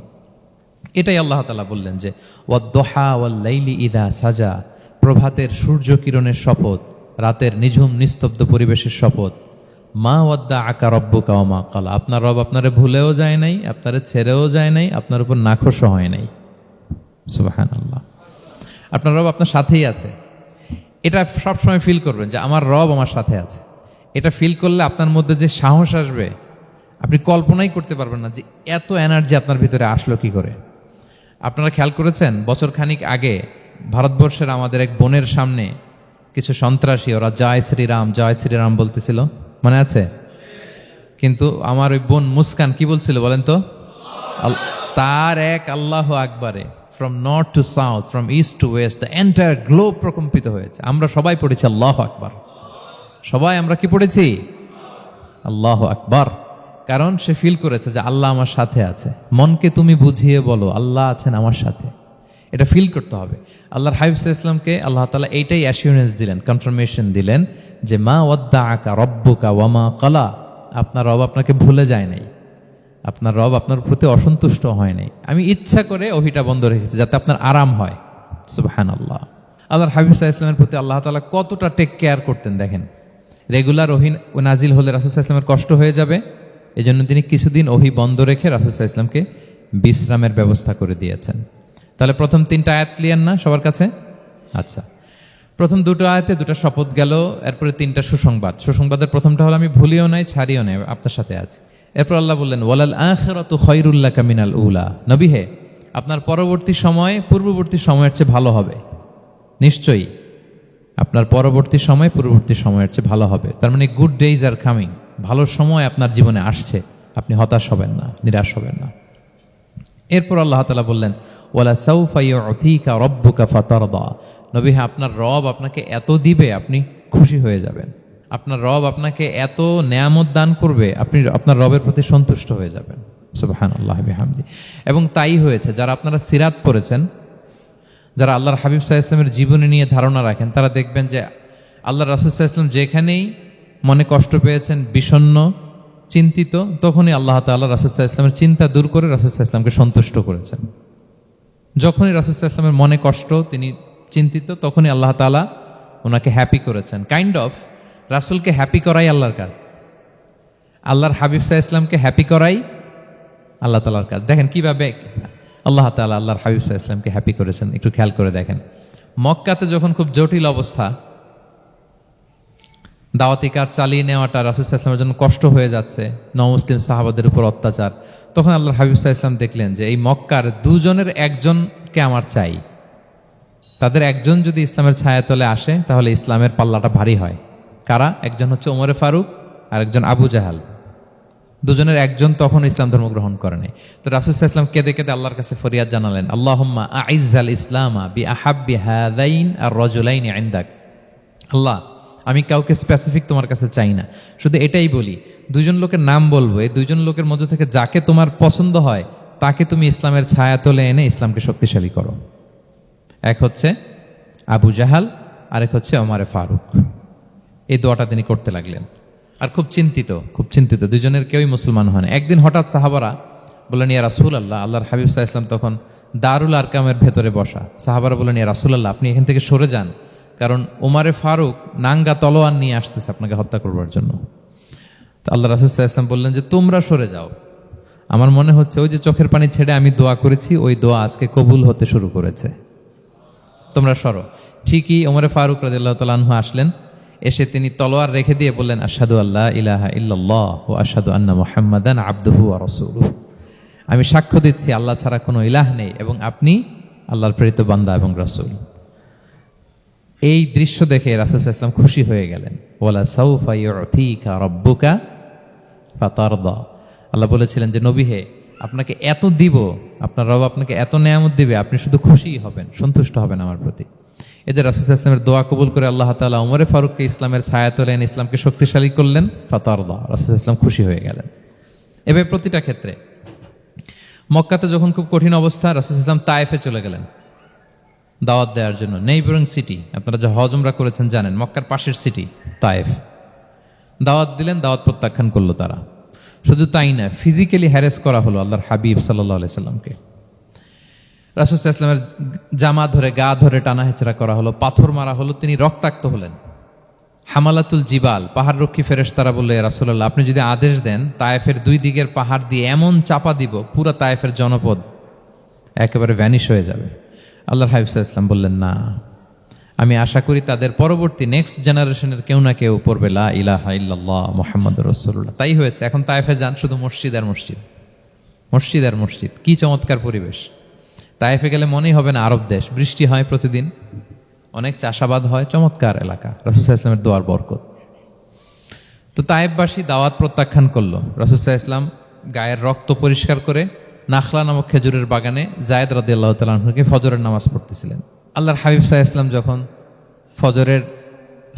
এটাই আল্লাহ তাআলা বললেন যে ওয়াদ-দুহা ওয়াল-লাইলি ইযা সাজা, প্রভাতের সূর্য কিরণের শপথ, রাতের নিঝুম নিস্তব্ধ পরিবেশের শপথ। মা ওয়াদ্দাআকা রাব্বুকা ওয়া মা ক্বালা, আপনার রব আপনারে ভুলেও যায় নাই, আপনারে ছেড়েও যায় নাই, আপনার উপর নাখোশও হয় নাই। সুবহানাল্লাহ। আপনার রব আপনার সাথেই আছে, এটা সবসময় ফিল করবেন যে আমার রব আমার সাথে আছে। এটা ফিল করলে আপনার মধ্যে যে সাহস আসবে, আপনি কল্পনাই করতে পারবেন না যে এত এনার্জি আপনার ভিতরে আসলো কি করে। আপনারা খেয়াল করেছেন, বছর খানিক আগে ভারতবর্ষের আমাদের এক বোনের সামনে কিছু সন্ত্রাসী, ওরা জয় শ্রীরাম জয় শ্রীরাম বলতেছিল, মনে আছে? কিন্তু আমার ওই বোন মুস্কান কি বলছিল বলেন তো? তার এক আল্লাহু আকবারে from north to south, from east to west, the entire globe প্রকম্পিত হয়েছে। আমরা সবাই পড়েছি আল্লাহু আকবার, সবাই আমরা কি পড়েছি? আল্লাহু আকবার। কারণ সে ফিল করেছে যে আল্লাহ আমার সাথে আছে। মনকে তুমি বুঝিয়ে বলো আল্লাহ আছেন আমার সাথে, এটা ফিল করতে হবে। আল্লাহর হাবিব সাল্লাল্লাহু আলাইহি ওয়াসাল্লামকে আল্লাহ তাআলা এইটাই অ্যাসিউরেন্স দিলেন, কনফার্মেশন দিলেন যে মা ওয়াদ্দাআকা রাব্বুকা ওয়া মা ক্বালা, আপনার রব আপনাকে ভুলে যায় নাই, আপনার রব আপনার প্রতি অসন্তুষ্ট হয় নাই। আমি ইচ্ছা করে ওহিটা বন্ধ রেখেছি যাতে আপনার আরাম হয়। সুবহানাল্লাহ। আল্লাহর হাবিব সাল্লাল্লাহু আলাইহি ওয়াসাল্লামের প্রতি আল্লাহ তাআলা কতটা টেক কেয়ার করতেন দেখেন। রেগুলার ওহি নাজিল হলে রাসূল সাল্লাল্লাহু আলাইহি ওয়াসাল্লামের কষ্ট হয়ে যাবে, এজন্য তিনি কিছুদিন ওহি বন্ধ রেখে রাসূল সাল্লাল্লাহু আলাইহি ওয়াসাল্লামকে বিশ্রামের ব্যবস্থা করে দিয়েছেন। তাহলে প্রথম 3টা আয়াত ক্লিয়ার না সবার কাছে? আচ্ছা, প্রথম 2টো আয়াতে 2টা শপথ গেল, এরপরে 3টা সুসংবাদ। সুসংবাদের প্রথমটা হলো আমি ভুলিও নাই ছাড়িও নাই, আপনার সাথে আছে। এরপর আল্লাহ বললেন ওয়ালাল আখিরাতু খায়রুল লাকা মিনাল উলা, নবী হে, আপনার পরবর্তী সময় পূর্ববর্তী সময়ের চেয়ে ভালো হবে। নিশ্চয়ই আপনার পরবর্তী সময় পূর্ববর্তী সময়ের চেয়ে ভালো হবে। তার মানে গুড ডেইজ আর কামিং, ভালো সময় আপনার জীবনে আসছে, আপনি হতাশ হবেন না, নিরাশ হবেন না। এরপর আল্লাহ তাআলা বললেন ওয়ালা সাউফা ইউতিকা রাব্বুকা ফাতারদা, নবী হ্যাঁ, আপনার রব আপনাকে এত দিবে আপনি খুশি হয়ে যাবেন। আপনার রব আপনাকে এত নেয়ামত দান করবে, আপনি আপনার রবের প্রতি সন্তুষ্ট হয়ে যাবেন। সুবহানাল্লাহ বিহামদি। এবং তাই হয়েছে, যারা আপনারা সিরাত পড়েছেন, যারা আল্লাহর হাবিব সাল্লাল্লাহু আলাইহি ওয়াসাল্লামের জীবনী নিয়ে ধারণা রাখেন, তারা দেখবেন যে আল্লাহ রাসূল সাল্লাল্লাহু আলাইহি ওয়াসাল্লাম যেখানেই মনে কষ্ট পেয়েছেন, বিষণ্ণ, চিন্তিত, তখনই আল্লাহ তাআলা রাসূল সাল্লাল্লাহু আলাইহি ওয়াসাল্লামের চিন্তা দূর করে রাসূল সাল্লাল্লাহু আলাইহি ওয়াসাল্লামকে সন্তুষ্ট করেছেন। যখনই রাসূল সাল্লাল্লাহু আলাইহি ওয়াসাল্লামের মনে কষ্ট, তিনি চিন্তিত, তখনই আল্লাহ তাআলা ওনাকে হ্যাপি করেছেন। কাইন্ড অফ রাসূলকে হ্যাপি করাই আল্লাহর কাজ, আল্লাহর হাবিব সাল্লাল্লাহু আলাইহি ওয়াসাল্লামকে হ্যাপি করাই আল্লাহ তাআলার কাজ। দেখেন কিভাবে আল্লাহ তাআলা আল্লাহর হাবিব সাল্লাল্লাহু আলাইহি ওয়াসাল্লামকে হ্যাপি করেছেন, একটু খেয়াল করে দেখেন। মক্কাতে যখন খুব জটিল অবস্থা, দাওয়াতি কাজ চালিয়ে নেওয়াটা রাসূল সাল্লাল্লাহু আলাইহি ওয়াসাল্লামের জন্য কষ্ট হয়ে যাচ্ছে, নমুসলিম সাহাবাদের উপর অত্যাচার, তখন আল্লাহর হাবিব সাল্লাল্লাহু আলাইহি ওয়াসাল্লাম দেখলেন যে এই মক্কার দুজনের একজনকে আমার চাই। তাদের একজন যদি ইসলামের ছায়াতলে আসে তাহলে ইসলামের পাল্লাটা ভারী হয়। কারা? একজন হচ্ছে ওমরে ফারুক আর একজন আবু জাহাল। দুজনের একজন তখন ইসলাম ধর্ম গ্রহণ করে নাই। তো রাসূল সাল্লাল্লাহু আলাইহি ওয়াসাল্লাম কেঁদে কেঁদে আল্লাহর কাছে ফরিয়াদ জানালেন, আল্লাহুম্মা আইজ্জাল ইসলামা বিআহাব্বি হাযাইন আর-রাজুলাইনি ইনদাক। আল্লাহ, আমি কাউকে স্পেসিফিক তোমার কাছে চাই না, শুধু এটাই বলি, দুজন লোকের নাম বলবো, এই দুজন লোকের মধ্যে থেকে যাকে তোমার পছন্দ হয় তাকে তুমি ইসলামের ছায়াতলে এনে ইসলামকে শক্তিশালী করো। এক হচ্ছে আবু জাহাল, আরেক হচ্ছে ওমরে ফারুক। এই দোয়াটা তিনি করতে লাগলেন, আর খুব চিন্তিত, দুজনের কেউই মুসলমান হয় না। একদিন হঠাৎ সাহাবারা বললেন, ইয়া রাসূলুল্লাহ, আল্লাহর হাবিব সাল্লাল্লাহু আলাইহি ওয়াসাল্লাম তখন দারুল আরকামের ভেতরে বসা। সাহাবারা বললেন, ইয়া রাসূলুল্লাহ, আপনি এখান থেকে সরে যান, কারণ ওমরে ফারুক নাঙ্গা তলোয়ার নিয়ে আসতেছে আপনাকে হত্যা করবার জন্য। তো আল্লাহ রাসূল সাল্লাল্লাহু আলাইহি ওয়াসাল্লাম বললেন যে তোমরা সরে যাও, আমার মনে হচ্ছে ওই যে চোখের পানি ছেড়ে আমি দোয়া করেছি, ওই দোয়া আজকে কবুল হতে শুরু করেছে, তোমরা সরো। ঠিকই ওমরে ফারুক রাদিয়াল্লাহু তাআলা আনহু আসলেন, এসে তিনি তলোয়ার রেখে দিয়ে বললেন, আশহাদু আল্লা ইলাহা ইল্লাল্লাহ ওয়া আশহাদু আন্না মুহাম্মাদান আবদুহু ওয়া রাসূলুহু। আমি সাক্ষ্য দিচ্ছি আল্লাহ ছাড়া কোনো ইলাহ নেই এবং আপনি আল্লাহর প্রেরিত বান্দা এবং রাসূল। এই দৃশ্য দেখে রাসূল সাল্লাল্লাহু আলাইহি ওয়াসাল্লাম খুশি হয়ে গেলেন। ওয়ালা সাউফা ইউতিকা রাব্বুকা ফাতারদা। আল্লাহ বলেছিলেন যে নবী হে, আপনাকে এত দিব, আপনার রব আপনাকে এত নেয়ামত দিবে, আপনি শুধু খুশিই হবেন, সন্তুষ্ট হবেন আমার প্রতি। এদের রাসূল সাল্লাল্লাহু আলাইহি ওয়াসাল্লামের দোয়া কবুল করে আল্লাহ তাআলা ওমরে ফারুককে ইসলামের ছায়াতলে এনে ইসলামকে শক্তিশালী করলেন। ফাতারদা, রাসূল সাল্লাল্লাহু আলাইহি ওয়াসাল্লাম খুশি হয়ে গেলেন। এভাবে প্রতিটা ক্ষেত্রে। মক্কাতে যখন খুব কঠিন অবস্থা, রাসূল সাল্লাল্লাহু আলাইহি ওয়াসাল্লাম তায়েফে চলে গেলেন দাওয়াত দেওয়ার জন্য। নেইবারিং সিটি, আপনারা যে হজ উমরা করেছেন জানেন, মক্কার পাশের সিটি তায়েফ। দাওয়াত দিলেন, দাওয়াত প্রত্যাখ্যান করলো তারা। শুধু তাই না, ফিজিক্যালি হ্যারেস করা হলো আল্লাহর হাবিব সাল্লাল্লাহু আলাইহি সাল্লামকে। রাসূল সাল্লাল্লাহু আলাইহি ওয়াসাল্লামের জামা ধরে, গা ধরে টানা হেচড়া করা হলো, পাথর মারা হলো, তিনি রক্তাক্ত হলেন। হামালাতুল জিবাল, পাহাড়রক্ষী ফেরেশতারা বলল, ইয়া রাসূলুল্লাহ, আপনি যদি আদেশ দেন তায়েফের দুই দিকের পাহাড় দিয়ে এমন চাপা দিব, পুরো তায়েফের জনপদ একেবারে ভ্যানিশ হয়ে যাবে। আল্লাহর হাবিব সাল্লাল্লাহু আলাইহি ওয়াসাল্লাম বললেন, না, আমি আশা করি তাদের পরবর্তী নেক্সট জেনারেশনের কেউ না কেউ পড়বে লা ইলাহা ইল্লাল্লাহ মুহাম্মাদুর রাসূলুল্লাহ। তাই হয়েছে। এখন তায়েফে যান, শুধু মসজিদ আর মসজিদ, মসজিদ আর মসজিদ। কি চমৎকার পরিবেশ! তায়েফে গেলে মনেই হবে না আরব দেশ। বৃষ্টি হয় প্রতিদিন, অনেক চাষাবাদ হয়, চমৎকার এলাকা। রাসূল সাল্লাল্লাহু আলাইহি ওয়াসাল্লামের দোয়ার বরকত। তো তায়েফবাসী দাওয়াত প্রত্যাখ্যান করলো। রাসূল সাল্লাল্লাহু আলাইহি ওয়াসাল্লাম গায়ের রক্ত পরিষ্কার করে নাখলা নামক খেজুরের বাগানে যায়েদ রাদিয়াল্লাহু তাআলা আনহুকে ফজরের নামাজ পড়তেছিলেন। আল্লাহর হাবিব সাল্লাল্লাহু আলাইহি ওয়াসাল্লাম যখন ফজরের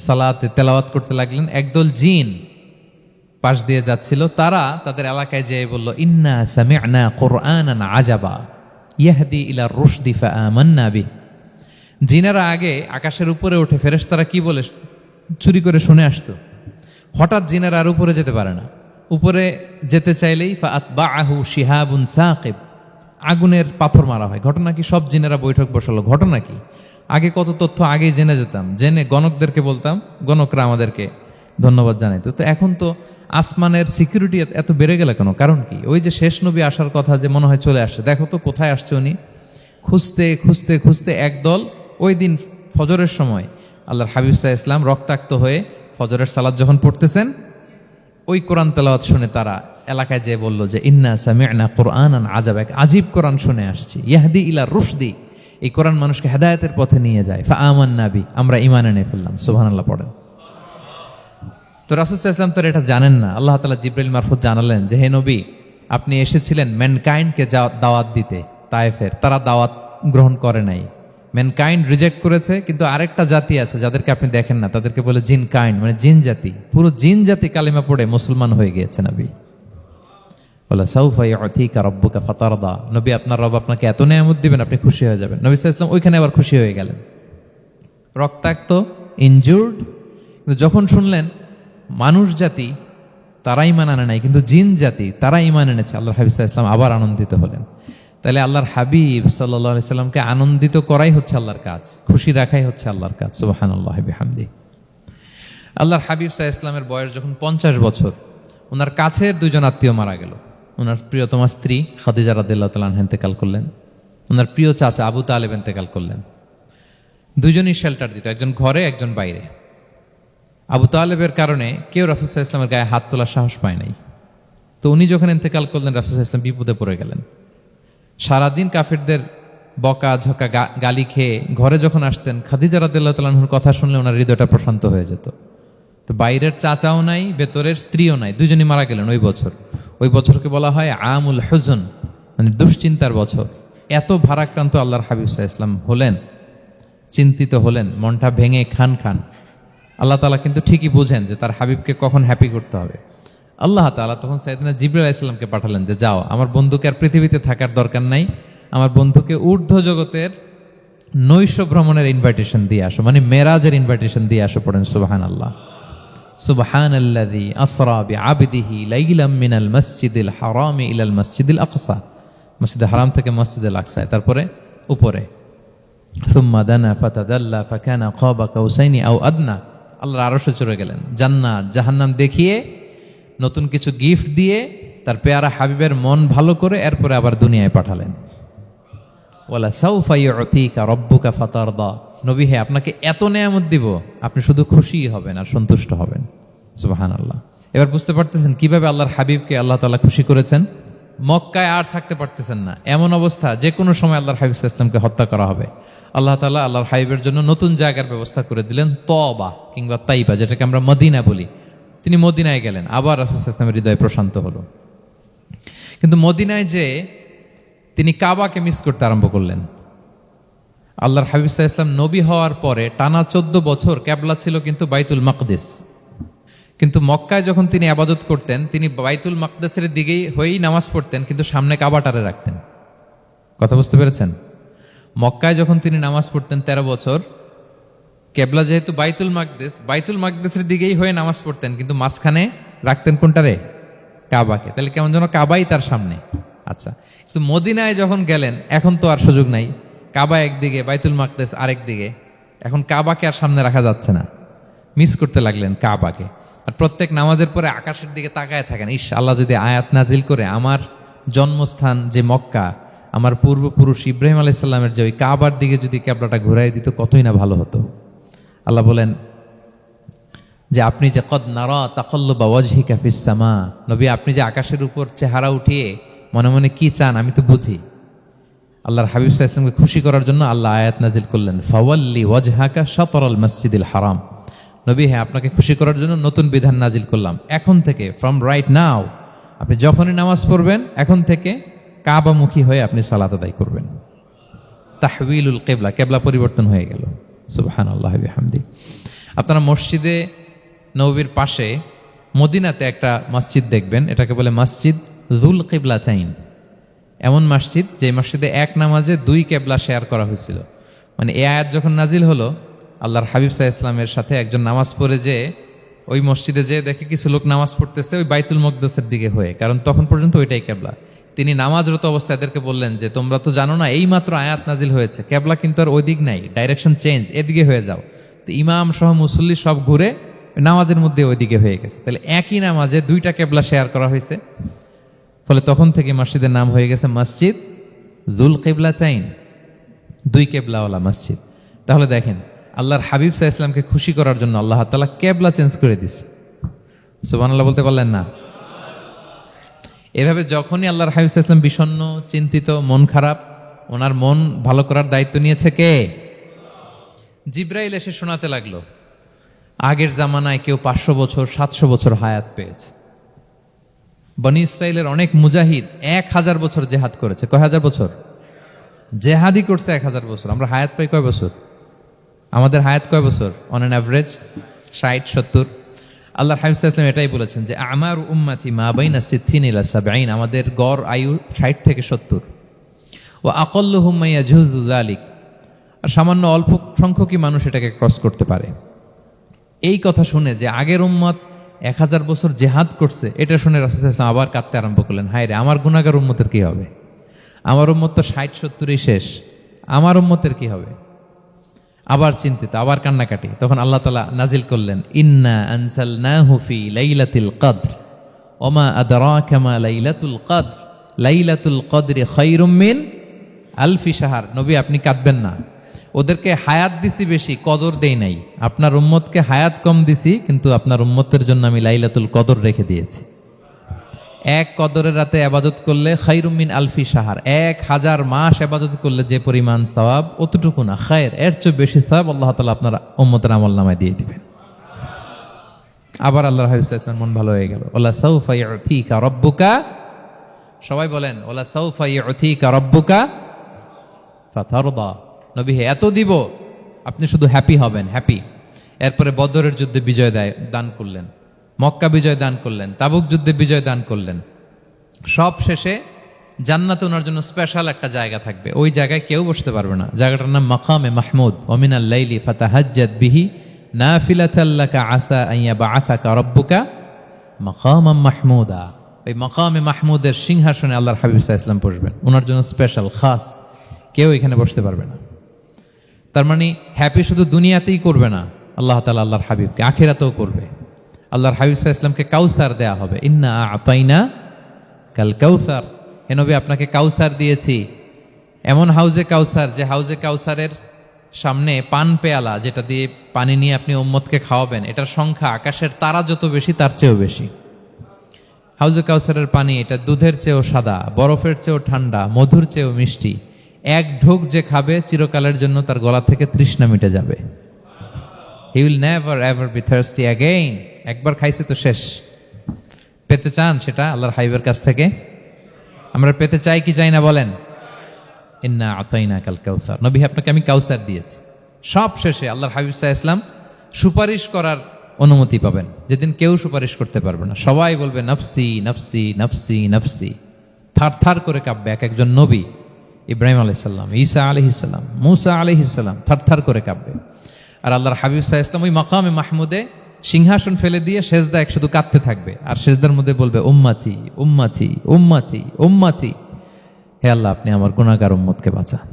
সালাতে তেলাওয়াত করতে লাগলেন, একদল জিন পাশ দিয়ে যাচ্ছিল। তারা তাদের এলাকায় যেয়ে বলল, ইন্না সামি'না কুরআনান আজাবা ইয়াহদি ইলা রুশদি ফাআমান্না বিহি। জিনেরা আগে আকাশের উপরে উঠে ফেরেশতারা কি বলে চুরি করে শুনে আসতো। হঠাৎ জিনেরা আর উপরে যেতে পারে না, উপরে যেতে চাইলেই ফাআতবাআহু শিহাবুন সাকিব, আগুনের পাথর মারা হয়। ঘটনা কি? সব জিনেরা বৈঠক বসালো। ঘটনা কি? আগে কত তথ্য আগেই জেনে যেতাম, জেনে গণকদেরকে বলতাম, গণকরা আমাদেরকে ধন্যবাদ জানাইতো। তো এখন তো আসমানের সিকিউরিটি এত বেড়ে গেল কেন? কারণ কি? ওই যে শেষ নবী আসার কথা যে মনে হয় চলে আসছে, দেখো তো কোথায় আসছে উনি। খুঁজতে খুঁজতে খুঁজতে একদল ওই দিন ফজরের সময় আল্লাহর হাবিব সাল্লাল্লাহু আলাইহি ওয়াসাল্লাম রক্তাক্ত হয়ে ফজরের সালাত যখন পড়তেছেন, ওই কোরআন তেলাওয়াত শুনে তারা এলাকায় যেয়ে বলল যে ইন্না সামি'না কুরআনান আজাব, এক আজীব কোরআন শুনে আসছি, ইয়াহদি ইলা রুশদি, এই কোরআন মানুষকে হেদায়েতের পথে নিয়ে যায়। ফাআমান্না বি, আমরা ঈমান এনে ফেললাম। সুবহানাল্লাহ পড়েন। তো রাসূল সাল্লাল্লাহু আলাইহি ওয়াসাল্লাম তো এটা জানেন না। আল্লাহ তাআলা জিবরাইল মারফত জানালেন যে হে নবী, আপনি এসেছিলেন ম্যানকাইন্ডকে দাওয়াত দিতে। তায়েফের তারা দাওয়াত গ্রহণ করে নাই, ম্যানকাইন্ড রিজেক্ট করেছে। কিন্তু আরেকটা জাতি আছে যাদেরকে আপনি দেখেন না, তাদেরকে বলে জিন কাইন্ড, মানে জিন জাতি। পুরো জিন জাতি কালিমা পড়ে মুসলমান হয়ে গিয়েছে নবী। বলে সাউফা ইউতিকা রাব্বুকা ফাতারদা, নবী আপনার রব আপনাকে এত নেয়ামত দিবেন আপনি খুশি হয়ে যাবেন। নবী সাল্লাল্লাহু আলাইহি ওয়াসাল্লাম ওইখানে আবার খুশি হয়ে গেলেন, রক্তাক্ত, ইনজুর্ড। কিন্তু যখন শুনলেন মানুষ জাতি তারা ঈমান আনে নাই, কিন্তু জিন জাতি তারা ঈমান এনেছে, আল্লাহর হাবিব সাল্লাল্লাহু আলাইহি ওয়াসাল্লাম আবার আনন্দিত হলেন। তাহলে আল্লাহর হাবিব সাল্লাল্লাহু আলাইহি সাল্লামকে আনন্দিত করাই হচ্ছে আল্লাহর কাজ, খুশি রাখাই হচ্ছে আল্লাহর কাজ। সুবহানাল্লাহি বিহামদি। আল্লাহর হাবিব সাল্লাল্লাহু আলাইহি ওয়াসাল্লামের বয়স যখন 50 বছর, ওনার কাছের দুজন আত্মীয় মারা গেল। ওনার প্রিয়তমা স্ত্রী খাদিজা রাদিয়াল্লাহু তাআলা আনহা ইন্তেকাল করলেন, ওনার প্রিয় চাচা আবু তালেব ইন্তেকাল করলেন। দুজনই শেল্টার দিত, একজন ঘরে একজন বাইরে। আবু তালেবের কারণে কেউ রাসূল সাল্লাল্লাহু আলাইহি ওয়াসাল্লামের গায়ে হাত তোলার সাহস পায় নাই। তো উনি যখন ইন্তেকাল করলেন রাসূল সাল্লাল্লাহু আলাইহি ওয়াসাল্লাম বিপদে পড়ে গেলেন। সারাদিন কাফেরদের বকা ঝকা গালি খেয়ে ঘরে যখন আসতেন, খাদিজা রাদিয়াল্লাহু তাআলা আনহার কথা শুনলে ওনার হৃদয়টা প্রশান্ত হয়ে যেত। তো বাইরের চাচাও নাই, ভেতরের স্ত্রীও নাই, দুজনই মারা গেলেন ওই বছর। ওই বছরকে বলা হয় আমুল হুজন, মানে দুশ্চিন্তার বছর। এত ভারাক্রান্ত আল্লাহর হাবিব সাল্লাল্লাহু আলাইহি ওয়াসাল্লাম হলেন, চিন্তিত হলেন, মনটা ভেঙে খান খান। আল্লাহ তাআলা কিন্তু ঠিকই বোঝেন যে তার হাবিবকে কখন হ্যাপি করতে হবে। আল্লাহ তাআলা তখন সাইয়েদনা জিবরাইল আলাইহিস সালামকে পাঠালেন যে যাও, আমার বন্ধুকে আর পৃথিবীতে থাকার দরকার নাই, আমার বন্ধুকে ঊর্ধ্ব জগতের নৈশ ভ্রমণের ইনভাইটেশন দিয়ে আসো, মানে মেরাজের ইনভাইটেশন দিয়ে আসো। পড়েন সুবহানাল্লাহ। সুবহানাল্লাযী আসরা বিআবদিহি লাইলাম মিনাল মাসজিদিল হারামি ইলাল মাসজিদিল আকসা, মসজিদে হারাম থেকে মসজিদুল আকসায়, তারপরে উপরে সুম্মা দানা ফাতাদাল্লা ফাকানা কাবা কাউসাইনি আও আদনা। আল্লাহর আরশে চড়ে গেলেন, জান্নাত জাহান্নাম দেখিয়ে, নতুন কিছু গিফট দিয়ে, তার পেয়ারা হাবিবের মন ভালো করে এরপরে আবার দুনিয়ায় পাঠালেন। ওয়ালা সাউফা ইউতিকা রাব্বুকা ফাতারদা, নবী হে আপনাকে এত নেয়ামত দিব আপনি শুধু খুশিই হবেন আর সন্তুষ্ট হবেন। সুবহানাল্লাহ। এবার বুঝতে পারতেছেন কিভাবে আল্লাহর হাবিবকে আল্লাহ তাআলা খুশি করেছেন। মক্কায় আর থাকতে পারতেছেন না, এমন অবস্থা যে কোনো সময় আল্লাহর হাবিব সাল্লাল্লাহু আলাইহি ওয়াসাল্লামকে হত্যা করা হবে। আল্লাহ তাআলা আল্লাহর হাবিবের জন্য নতুন জায়গার ব্যবস্থা করে দিলেন, তওবা কিংবা তাইবা, যেটাকে আমরা মদিনা বলি। তিনি মদিনায় গেলেন, আবার রাসূল সাল্লাল্লাহু আলাইহি ওয়াসাল্লামের হৃদয় প্রশান্ত হলো। কিন্তু মদিনায় যে তিনি কাবাকে মিস করতে আরম্ভ করলেন। আল্লাহর হাবিব সাল্লাল্লাহু আলাইহি ওয়াসাল্লাম নবী হওয়ার পরে টানা 14 বছর কিবলা ছিল কিন্তু বাইতুল মাকদিস। কিন্তু মক্কায় যখন তিনি ইবাদত করতেন, তিনি বাইতুল মাকদিসের দিকেই হয়েই নামাজ পড়তেন, কিন্তু সামনে কাবাটারে রাখতেন। কথা বুঝতে পেরেছেন? মক্কায় যখন তিনি নামাজ পড়তেন 13 বছর, কিবলা যেহেতু বাইতুল মাকদিসের দিকেই হয়ে নামাজ পড়তেন, কিন্তু মাঝখানে রাখতেন কোনটারে? কাবাকে। তাহলে কেমন যেন কাবাই তার সামনে। আচ্ছা, কিন্তু মদিনায় যখন গেলেন এখন তো আর সুযোগ নাই, কাবা একদিকে, বাইতুল মাকদিস আরেক দিকে, এখন কাবাকে আর সামনে রাখা যাচ্ছে না, মিস করতে লাগলেন কাবাকে। আর প্রত্যেক নামাজের পরে আকাশের দিকে তাকায় থাকেন, ইস আল্লাহ যদি আয়াত নাজিল করে আমার জন্মস্থান যে মক্কা, আমার পূর্বপুরুষ ইব্রাহিম আলাইহিস সালামের যে ওই কাবার দিকে যদি কিবলাটা ঘুরাই দিত কতই না ভালো হতো। আল্লাহ বলেন যে আপনি যে কদ নারা তাকাল্লুবা ওয়াজহিকা ফিস সামা, নবী আপনি যে আকাশের উপর চেহারা উঠিয়ে মনে মনে কি চান আমি তো বুঝি। আল্লাহর হাবিব সাল্লাল্লাহু আলাইহি ওয়াসাল্লামকে খুশি করার জন্য আল্লাহ আয়াত নাজিল করলেন, ফাওয়াল্লি ওয়াজহাকা শাতরাল মাসজিদিল হারাম। নবী হ্যাঁ, আপনাকে খুশি করার জন্য নতুন বিধান নাজিল করলাম। এখন থেকে, ফ্রম রাইট নাও, আপনি যখনই নামাজ পড়বেন এখন থেকে কাবামুখী হয়ে আপনি সালাত আদায় করবেন। তাহউইলুল কিবলা, কিবলা পরিবর্তন হয়ে গেল। সুবহানাল্লাহি বিহামদি। আপনারা মসজিদে নববীর পাশে মদিনাতে একটা মসজিদ দেখবেন, এটাকে বলে মসজিদ যুল কিবলাতাইন। এমন মসজিদ যে মসজিদে এক নামাজে 2 কিবলা শেয়ার করা হয়েছিল। মানে এই আয়াত যখন নাজিল হলো, আল্লাহর হাবিব সাল্লাল্লাহু আলাইহি ওয়াসাল্লামের সাথে একজন নামাজ পড়ে যে ওই মসজিদে যে দেখে কিছু লোক নামাজ পড়তেছে ওই বাইতুল মাকদিসের দিকে হয়ে, কারণ তখন পর্যন্ত ওইটাই কিবলা। তিনি নামাজরত অবস্থায় এদেরকে বললেন যে তোমরা তো জানো না এই মাত্র আয়াত নাজিল হয়েছে, কিবলা কিন্তু আর ওই দিক নাই, ডাইরেকশন চেঞ্জ, এদিকে হয়ে যাও। তো ইমাম সহ মুসল্লি সব ঘুরে নামাজের মধ্যে ওইদিকে হয়ে গেছে। তাহলে একই নামাজে 2টা কিবলা শেয়ার করা হয়েছে, ফলে তখন থেকে মসজিদের নাম হয়ে গেছে মসজিদ যুল কিবলাতাইন, 2 কিবলাওয়ালা মসজিদ। তাহলে দেখেন আল্লাহর হাবিব সাল্লাল্লাহু আলাইহি ওয়াসাল্লামকে খুশি করার জন্য আল্লাহ তাআলা কিবলা চেঞ্জ করে দিয়েছে। সুবহানাল্লাহ বলতে পারলেন না? এভাবে যখনই আল্লাহর হাবিব সাল্লাল্লাহু আলাইহি ওয়াসাল্লাম বিষণ্ণ, চিন্তিত, মন খারাপ, ওনার মন ভালো করার দায়িত্ব নিয়েছে কে? জিবরাইল এসে শোনাতে লাগলো আগের জামানায় কেউ 500 বছর 700 বছর হায়াত পেয়েছে। বনি ইসরাইলের অনেক মুজাহিদ 1000 বছর জেহাদ করেছে। কয় হাজার বছর? জেহাদি করছে 1000 বছর। আমরা হায়াত পাই কয় বছর? আমাদের হায়াত কয় বছর অন অ্যান অ্যাভারেজ? 60-70। আল্লাহর হাবিব সাল্লাল্লাহু আলাইহি ওয়াসাল্লাম এটাই বলেছেন যে আমার উম্মতি মা বাইনা সিত্তিন ইলা সাবঈন, আমাদের গড় আয়ু 60 থেকে 70। ওয়া আকাল্লুহুম মা ইয়াজুযু যালিক, আর সামান্য অল্প সংখ্যকই মানুষ এটাকে ক্রস করতে পারে। এই কথা শুনে যে আগের উম্মত 1000 বছর জিহাদ করছে, এটা শুনে রাসূল সাল্লাল্লাহু আলাইহি ওয়াসাল্লাম আবার কাঁদতে আরম্ভ করলেন, হায় রে আমার গুনাহগার উম্মতের কি হবে? আমার উম্মত তো 60-70ই শেষ, আমার উম্মতের কি হবে? আবার চিন্তিত, আবার কান্নাকাটি। তখন আল্লাহ তাআলা নাজিল করলেন, ইন্না আনসালনাহু ফি লাইলাতিল কদর ওমা আদরাকা মা লাইলাতুল কদর লাইলাতুল কদরি খায়রুম মিন আলফি শাহর। নবী আপনি কাঁদবেন না, ওদেরকে হায়াত দিছি বেশি, কদর দেই নাই। আপনার উম্মতকে হায়াত কম দিছি, কিন্তু আপনার উম্মতের জন্য আমি লাইলাতুল কদর রেখে দিয়েছি। এক কদরের রাতে আবাদত করলে খায়রুম মিন আলফি শাহর, 1000 মাস আবাদত করলে যে পরিমাণ সওয়াব, অতটুকু না, খায়ের এর চেয়ে বেশি সওয়াব আল্লাহ তাআলা আপনার উম্মতের আমলনামায় দিয়ে দিবেন। আবার আল্লাহর হাবিব সাল্লাল্লাহু আলাইহি ওয়াসাল্লাম মন ভালো হয়ে গেল। ওয়ালা সাউফা ইউতিকা রাব্বুকা, সবাই বলেন ওয়ালা সাউফা ইউতিকা রাব্বুকা ফাতারদা। নবী হে এত দিব, আপনি শুধু হ্যাপি হবেন, হ্যাপি। এরপরে বদরের যুদ্ধে বিজয় দান করলেন, মক্কা বিজয় দান করলেন, তাবুক যুদ্ধে বিজয় দান করলেন। সব শেষে জান্নাতে ওনার জন্য স্পেশাল একটা জায়গা থাকবে, ওই জায়গায় কেউ বসতে পারবে না। জায়গাটার নাম মাকামে মাহমুদ। ওয়া মিনাল লাইলি ফাতাহাজ্জাদ বিহি নাফিলাতাল লাকা আসা আন ইয়াবআসাকা রাব্বুকা মাকামাম মাহমুদা। ওই মাকামে মাহমুদের সিংহাসনে আল্লাহর হাবিব সাল্লাল্লাহু আলাইহি ওয়াসাল্লাম বসবেন, ওনার জন্য স্পেশাল, খাস, কেউ এখানে বসতে পারবে না। তার মানে হ্যাপি শুধু দুনিয়াতেই করবে না আল্লাহ তাআলা, আল্লাহর হাবিবকে আখিরাতেও করবে। আল্লাহর হাবিব সাল্লাল্লাহু আলাইহি ওয়াসাল্লামকে কাউসার দেয়া হবে, ইন্না আতাইনা কাল কাউসার। হে নবী আপনাকে কাউসার দিয়েছি, এমন হাউজে কাউসার যে হাউজে কাউসারের সামনে পান পেয়ালা, যেটা দিয়ে পানি নিয়ে আপনি উম্মতকে খাওয়াবেন, এটার সংখ্যা আকাশের তারা যত বেশি তার চেয়েও বেশি। হাউজে কাউসারের পানি এটা দুধের চেয়েও সাদা, বরফের চেয়েও ঠান্ডা, মধুর চেয়েও মিষ্টি। এক ঢোক যে খাবে চিরকালের জন্য তার গলা থেকে তৃষ্ণা মিটে যাবে। He will never ever be thirsty again. একবার খাইছে তো শেষ। পেতে চান সেটা আল্লাহর হাবিবের কাছ থেকে? আমরা পেতে চাই কি চাই না বলেন? ইন্না আতাইনা কাল কাউসার। নবী আপনাকে আমি কাউসার দিয়েছি। সব শেষে আল্লাহর হাবিব সাল্লাল্লাহু আলাইহি ওয়াসাল্লাম সুপারিশ করার অনুমতি পাবেন, যেদিন কেউ সুপারিশ করতে পারবে না। সবাই বলবে নফসি নফসি নফসি নফসি, থার থার করে কাঁপবে। এক একজন নবী, ইব্রাহিম আলাইহিস সালাম, ঈসা আলাইহিস সালাম, মূসা আলাইহিস সালাম, থার থার করে কাঁপবে। আর আল্লাহর হাবিব সাল্লাল্লাহু আলাইহি ওয়াসাল্লাম ওই মাকামে মাহমুদে সিংহাসন ফেলে দিয়ে সেজদায় শুধু কাঁদতে থাকবে, আর সেজদার মধ্যে বলবে উম্মতি উম্মতি উম্মতি উম্মতি। হে আল্লাহ আপনি আমার গুনাহগার উম্মতকে বাঁচান,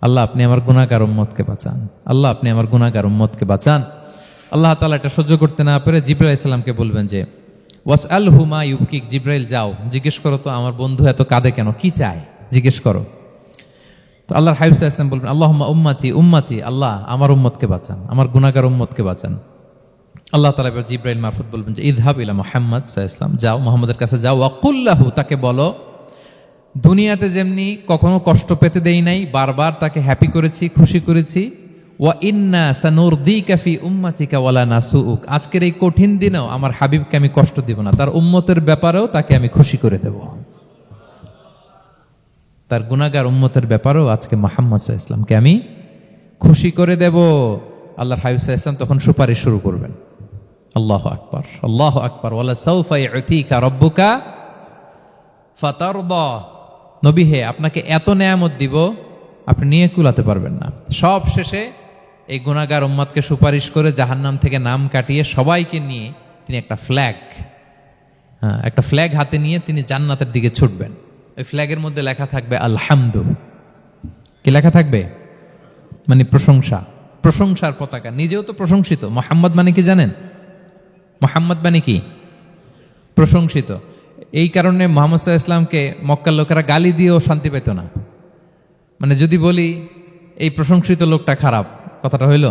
আল্লাহ আপনি আমার গুনাহগার উম্মতকে বাঁচান, আল্লাহ আপনি আমার গুনাহগার উম্মতকে বাঁচান। আল্লাহ তাআলা এটা সহ্য করতে না পেরে জিবরাইল আলাইহিস সালামকে বলবেন যে ওয়াসআলহু মা ইউবকিক, জিবরাইল যাও জিজ্ঞেস করো তো আমার বন্ধু এত কাঁদে কেন, কি চায় জিজ্ঞেস করো। তো আল্লাহর হাবিব সাল্লাল্লাহু আলাইহি ওয়াসাল্লাম বলবেন আল্লাহুম্মা উম্মতি উম্মতি, আল্লাহ আমার উম্মতকে বাঁচান, আমার গুনাহগার উম্মতকে বাঁচান। আল্লাহ তাআলা এবার জিবরাইল মারফত বলবেন যে ইযহাব ইলা মুহাম্মদ সাল্লাল্লাহু আলাইহি ওয়াসাল্লাম, যাও মুহাম্মদের কাছে যাও, ওয়াকুল লাহু, তাকে বলো দুনিয়াতে যেমনি কখনো কষ্ট পেতে দেই নাই, বারবার তাকে হ্যাপি করেছি, খুশি করেছি। ওয়া ইন্না সানুরদিকা ফি উম্মাতিকা ওয়ালা নাসুউক, আজকের এই কঠিন দিনেও আমার হাবিবকে আমি কষ্ট দিব না, তার উম্মতের ব্যাপারেও তাকে আমি খুশি করে দেব, তার গুনাহগার উম্মতের ব্যাপারেও আজকে মুহাম্মদ সাল্লাল্লাহু আলাইহি ওয়াসাল্লামকে আমি খুশি করে দেব। আল্লাহর হাবিব সাল্লাল্লাহু আলাইহি ওয়াসাল্লাম তখন সুপারিশ শুরু করবেন। আল্লাহু আকবার, আল্লাহু আকবার। ওয়ালা সাউফা ইউতিকা রাব্বুকা ফাতারদা। নবী হে আপনাকে এত নেয়ামত দিব আপনি নিয়ে কুলাতে পারবেন না। সব শেষে এই গুনাহগার উম্মতকে সুপারিশ করে জাহান্নাম থেকে নাম কাটিয়ে সবাইকে নিয়ে তিনি একটা ফ্ল্যাগ হাতে নিয়ে তিনি জান্নাতের দিকে ছুটবেন। ওই ফ্ল্যাগের মধ্যে লেখা থাকবে আলহামদু। কি লেখা থাকবে? মানে প্রশংসা, প্রশংসার পতাকা। নিজেও তো প্রশংসিত। মুহাম্মদ মানে কি জানেন? মুহাম্মদ মানে কি? প্রশংসিত। এই কারণে মুহাম্মদ সাল্লাল্লাহু আলাইহি ওয়াসাল্লামকে মক্কার লোকেরা গালি দিয়েও শান্তি পেত না। মানে যদি বলি এই প্রশংসিত লোকটা খারাপ, কথাটা হইল?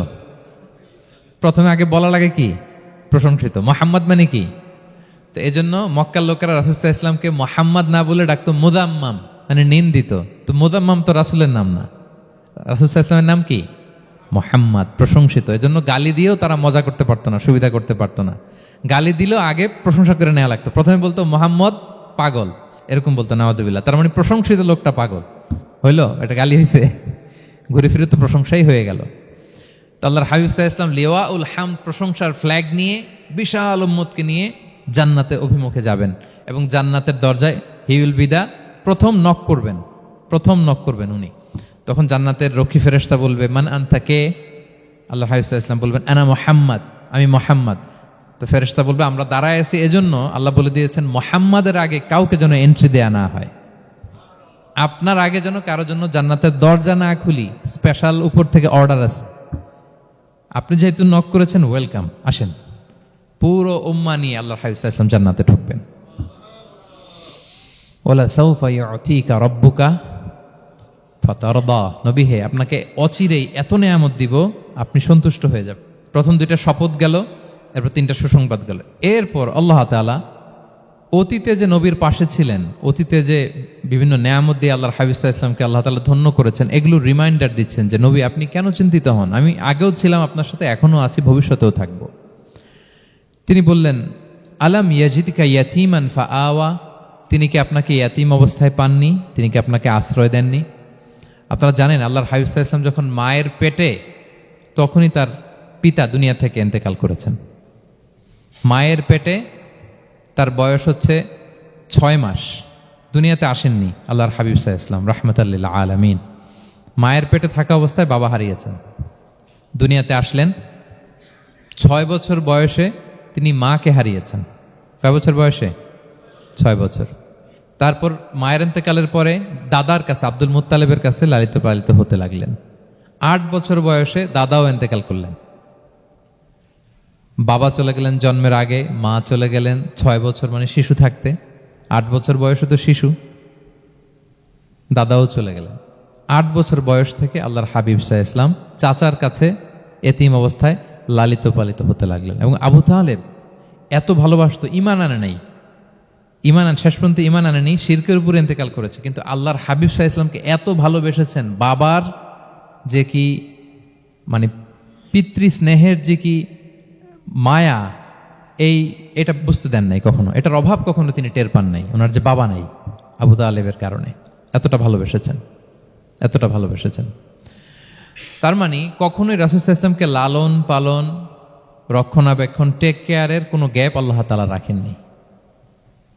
প্রথমে আগে বলা লাগে কি? প্রশংসিত। মুহাম্মদ মানে কি? তো এজন্য মক্কার লোকেরা রাসূল সাল্লাল্লাহু আলাইহি ওয়াসাল্লামকে মুহাম্মদ না বলে ডাকতো মুযাম্মাম, মানে নিন্দিত। তো মুযাম্মাম তো রাসূলের নাম না, রাসূল সাল্লাল্লাহু আলাইহি ওয়াসাল্লামের নাম কি? মুহাম্মদ, প্রশংসিত। এজন্য গালি দিয়েও তারা মজা করতে পারতো না, সুবিধা করতে পারতো না। গালি দিলেও আগে প্রশংসা করে নেওয়া লাগতো। প্রথমে বলতো মুহাম্মদ পাগল, এরকম বলতো নাউযুবিল্লাহ। তার মানে প্রশংসিত লোকটা পাগল হইল, এটা গালি হয়েছে? ঘুরে ফিরে তো প্রশংসাই হয়ে গেল। তো আল্লাহর হাবিব সাল্লাল্লাহু আলাইহি ওয়াসাল্লাম লিওয়াউল হামদ প্রশংসার ফ্ল্যাগ নিয়ে বিশাল উম্মতকে নিয়ে জান্নাতে অভিমুখে যাবেন এবং জান্নাতের দরজায় হি উইল বি দা প্রথম নক করবেন উনি। তখন জান্নাতের রক্ষী ফেরেশতা বলবে মান আনতা, কে? আল্লাহর হাবিব সাল্লাল্লাহু আলাইহি ওয়াসাল্লাম বলবেন আনা মুহাম্মদ, আমি মুহাম্মদ। তো ফেরেশতা বলবে আমরা দাঁড়ায় আছি এজন্য আল্লাহ বলে দিয়েছেন মুহাম্মাদের আগে কাউকে যেন এন্ট্রি দেয়া না হয়, আপনার আগে যেন কারো জন্য জান্নাতের দরজা না খুলি, স্পেশাল উপর থেকে অর্ডার আছে। আপনি যেহেতু নক করেছেন, ওয়েলকাম, আসেন। পুরো উম্মাহ নিয়ে আল্লাহর হাবিব সাল্লাল্লাহু আলাইহি ওয়াসাল্লাম জান্নাতে ঢুকবেন। ওয়ালা সাউফা ইউতিকা রাব্বুকা ফাতারদা, নবী হে আপনাকে অচিরেই এত নেয়ামত দিব আপনি সন্তুষ্ট হয়ে যাবেন। প্রথম দুইটা শপথ গেল, এরপর তিনটা সুসংবাদ গেল। এরপর আল্লাহ তাআলা অতীতে যে নবীর পাশে ছিলেন, অতীতে যে বিভিন্ন নেয়ামত দিয়ে আল্লাহর হাবিব সাল্লাল্লাহু আলাইহি ওয়াসাল্লামকে আল্লাহ তাআলা ধন্য করেছেন, এগুলো রিমাইন্ডার দিচ্ছেন যে নবী আপনি কেন চিন্তিত হন, আমি আগেও ছিলাম আপনার সাথে, এখনো আছি, ভবিষ্যতেও থাকব। তিনি বললেন আলাম ইয়াজিদকা ইয়াতীমান ফাআওয়া, তিনি কি আপনাকে ইয়াতীম অবস্থায় পাননি, তিনি কি আপনাকে আশ্রয় দেননি? আপনারা জানেন আল্লাহর হাবিব সাল্লাল্লাহু আলাইহি ওয়াসাল্লাম যখন মায়ের পেটে, তখনই তার পিতা দুনিয়া থেকে ইন্তেকাল করেছেন। মায়ের পেটে তার বয়স হচ্ছে 6 মাস, দুনিয়াতে আসেননি আল্লাহর হাবিব সাল্লাল্লাহু আলাইহি ওয়াসাল্লাম রাহমাতাল লিল আলামিন। মায়ের পেটে থাকা অবস্থায় বাবা হারিয়েছেন, দুনিয়াতে আসলেন 6 বছর বয়সে তিনি মাকে হারিয়েছেন। কয় বছর বয়সে? 6 বছর। তারপর মায়ের ইন্তেকালের পরে দাদার কাছে, আব্দুল মুত্তালিবের কাছে লালিত পালিত হতে লাগলেন। 8 বছর বয়সে দাদাও ইন্তেকাল করলেন। বাবা চলে গেলেন জন্মের আগে, মা চলে গেলেন 6 বছর মানে শিশু থাকতে। 8 বছর বয়সে তো শিশু, দাদাও চলে গেলেন। 8 বছর বয়স থেকে আল্লাহর হাবিব সাল্লাল্লাহু আলাইহি ওয়াসাল্লাম চাচার কাছে এতিম অবস্থায় লালিত পালিত হতে লাগলেন। এবং আবু তালেব এত ভালোবাসতো, ইমান শেষ পর্যন্ত ইমান আনেনি, শিরকের উপরে ইন্তেকাল করেছে, কিন্তু আল্লাহর হাবিব সাল্লাল্লাহু আলাইহি ওয়াসাল্লামকে এত ভালোবেসেছেন, বাবার যে কি মানে পিতৃ স্নেহের যে কি মায়া, এটা বুঝতে দেন নাই কখনো, এটার অভাব কখনো তিনি টের পান নাই, ওনার যে বাবা নাই আবু তালেবের কারণে। এতটা ভালোবেসেছেন। তার মানে কখনোই রাসূল সাল্লাল্লাহু আলাইহি ওয়াসাল্লামকে লালন পালন, রক্ষণাবেক্ষণ, টেক কেয়ারের কোনো গ্যাপ আল্লাহ তাআলা রাখেননি।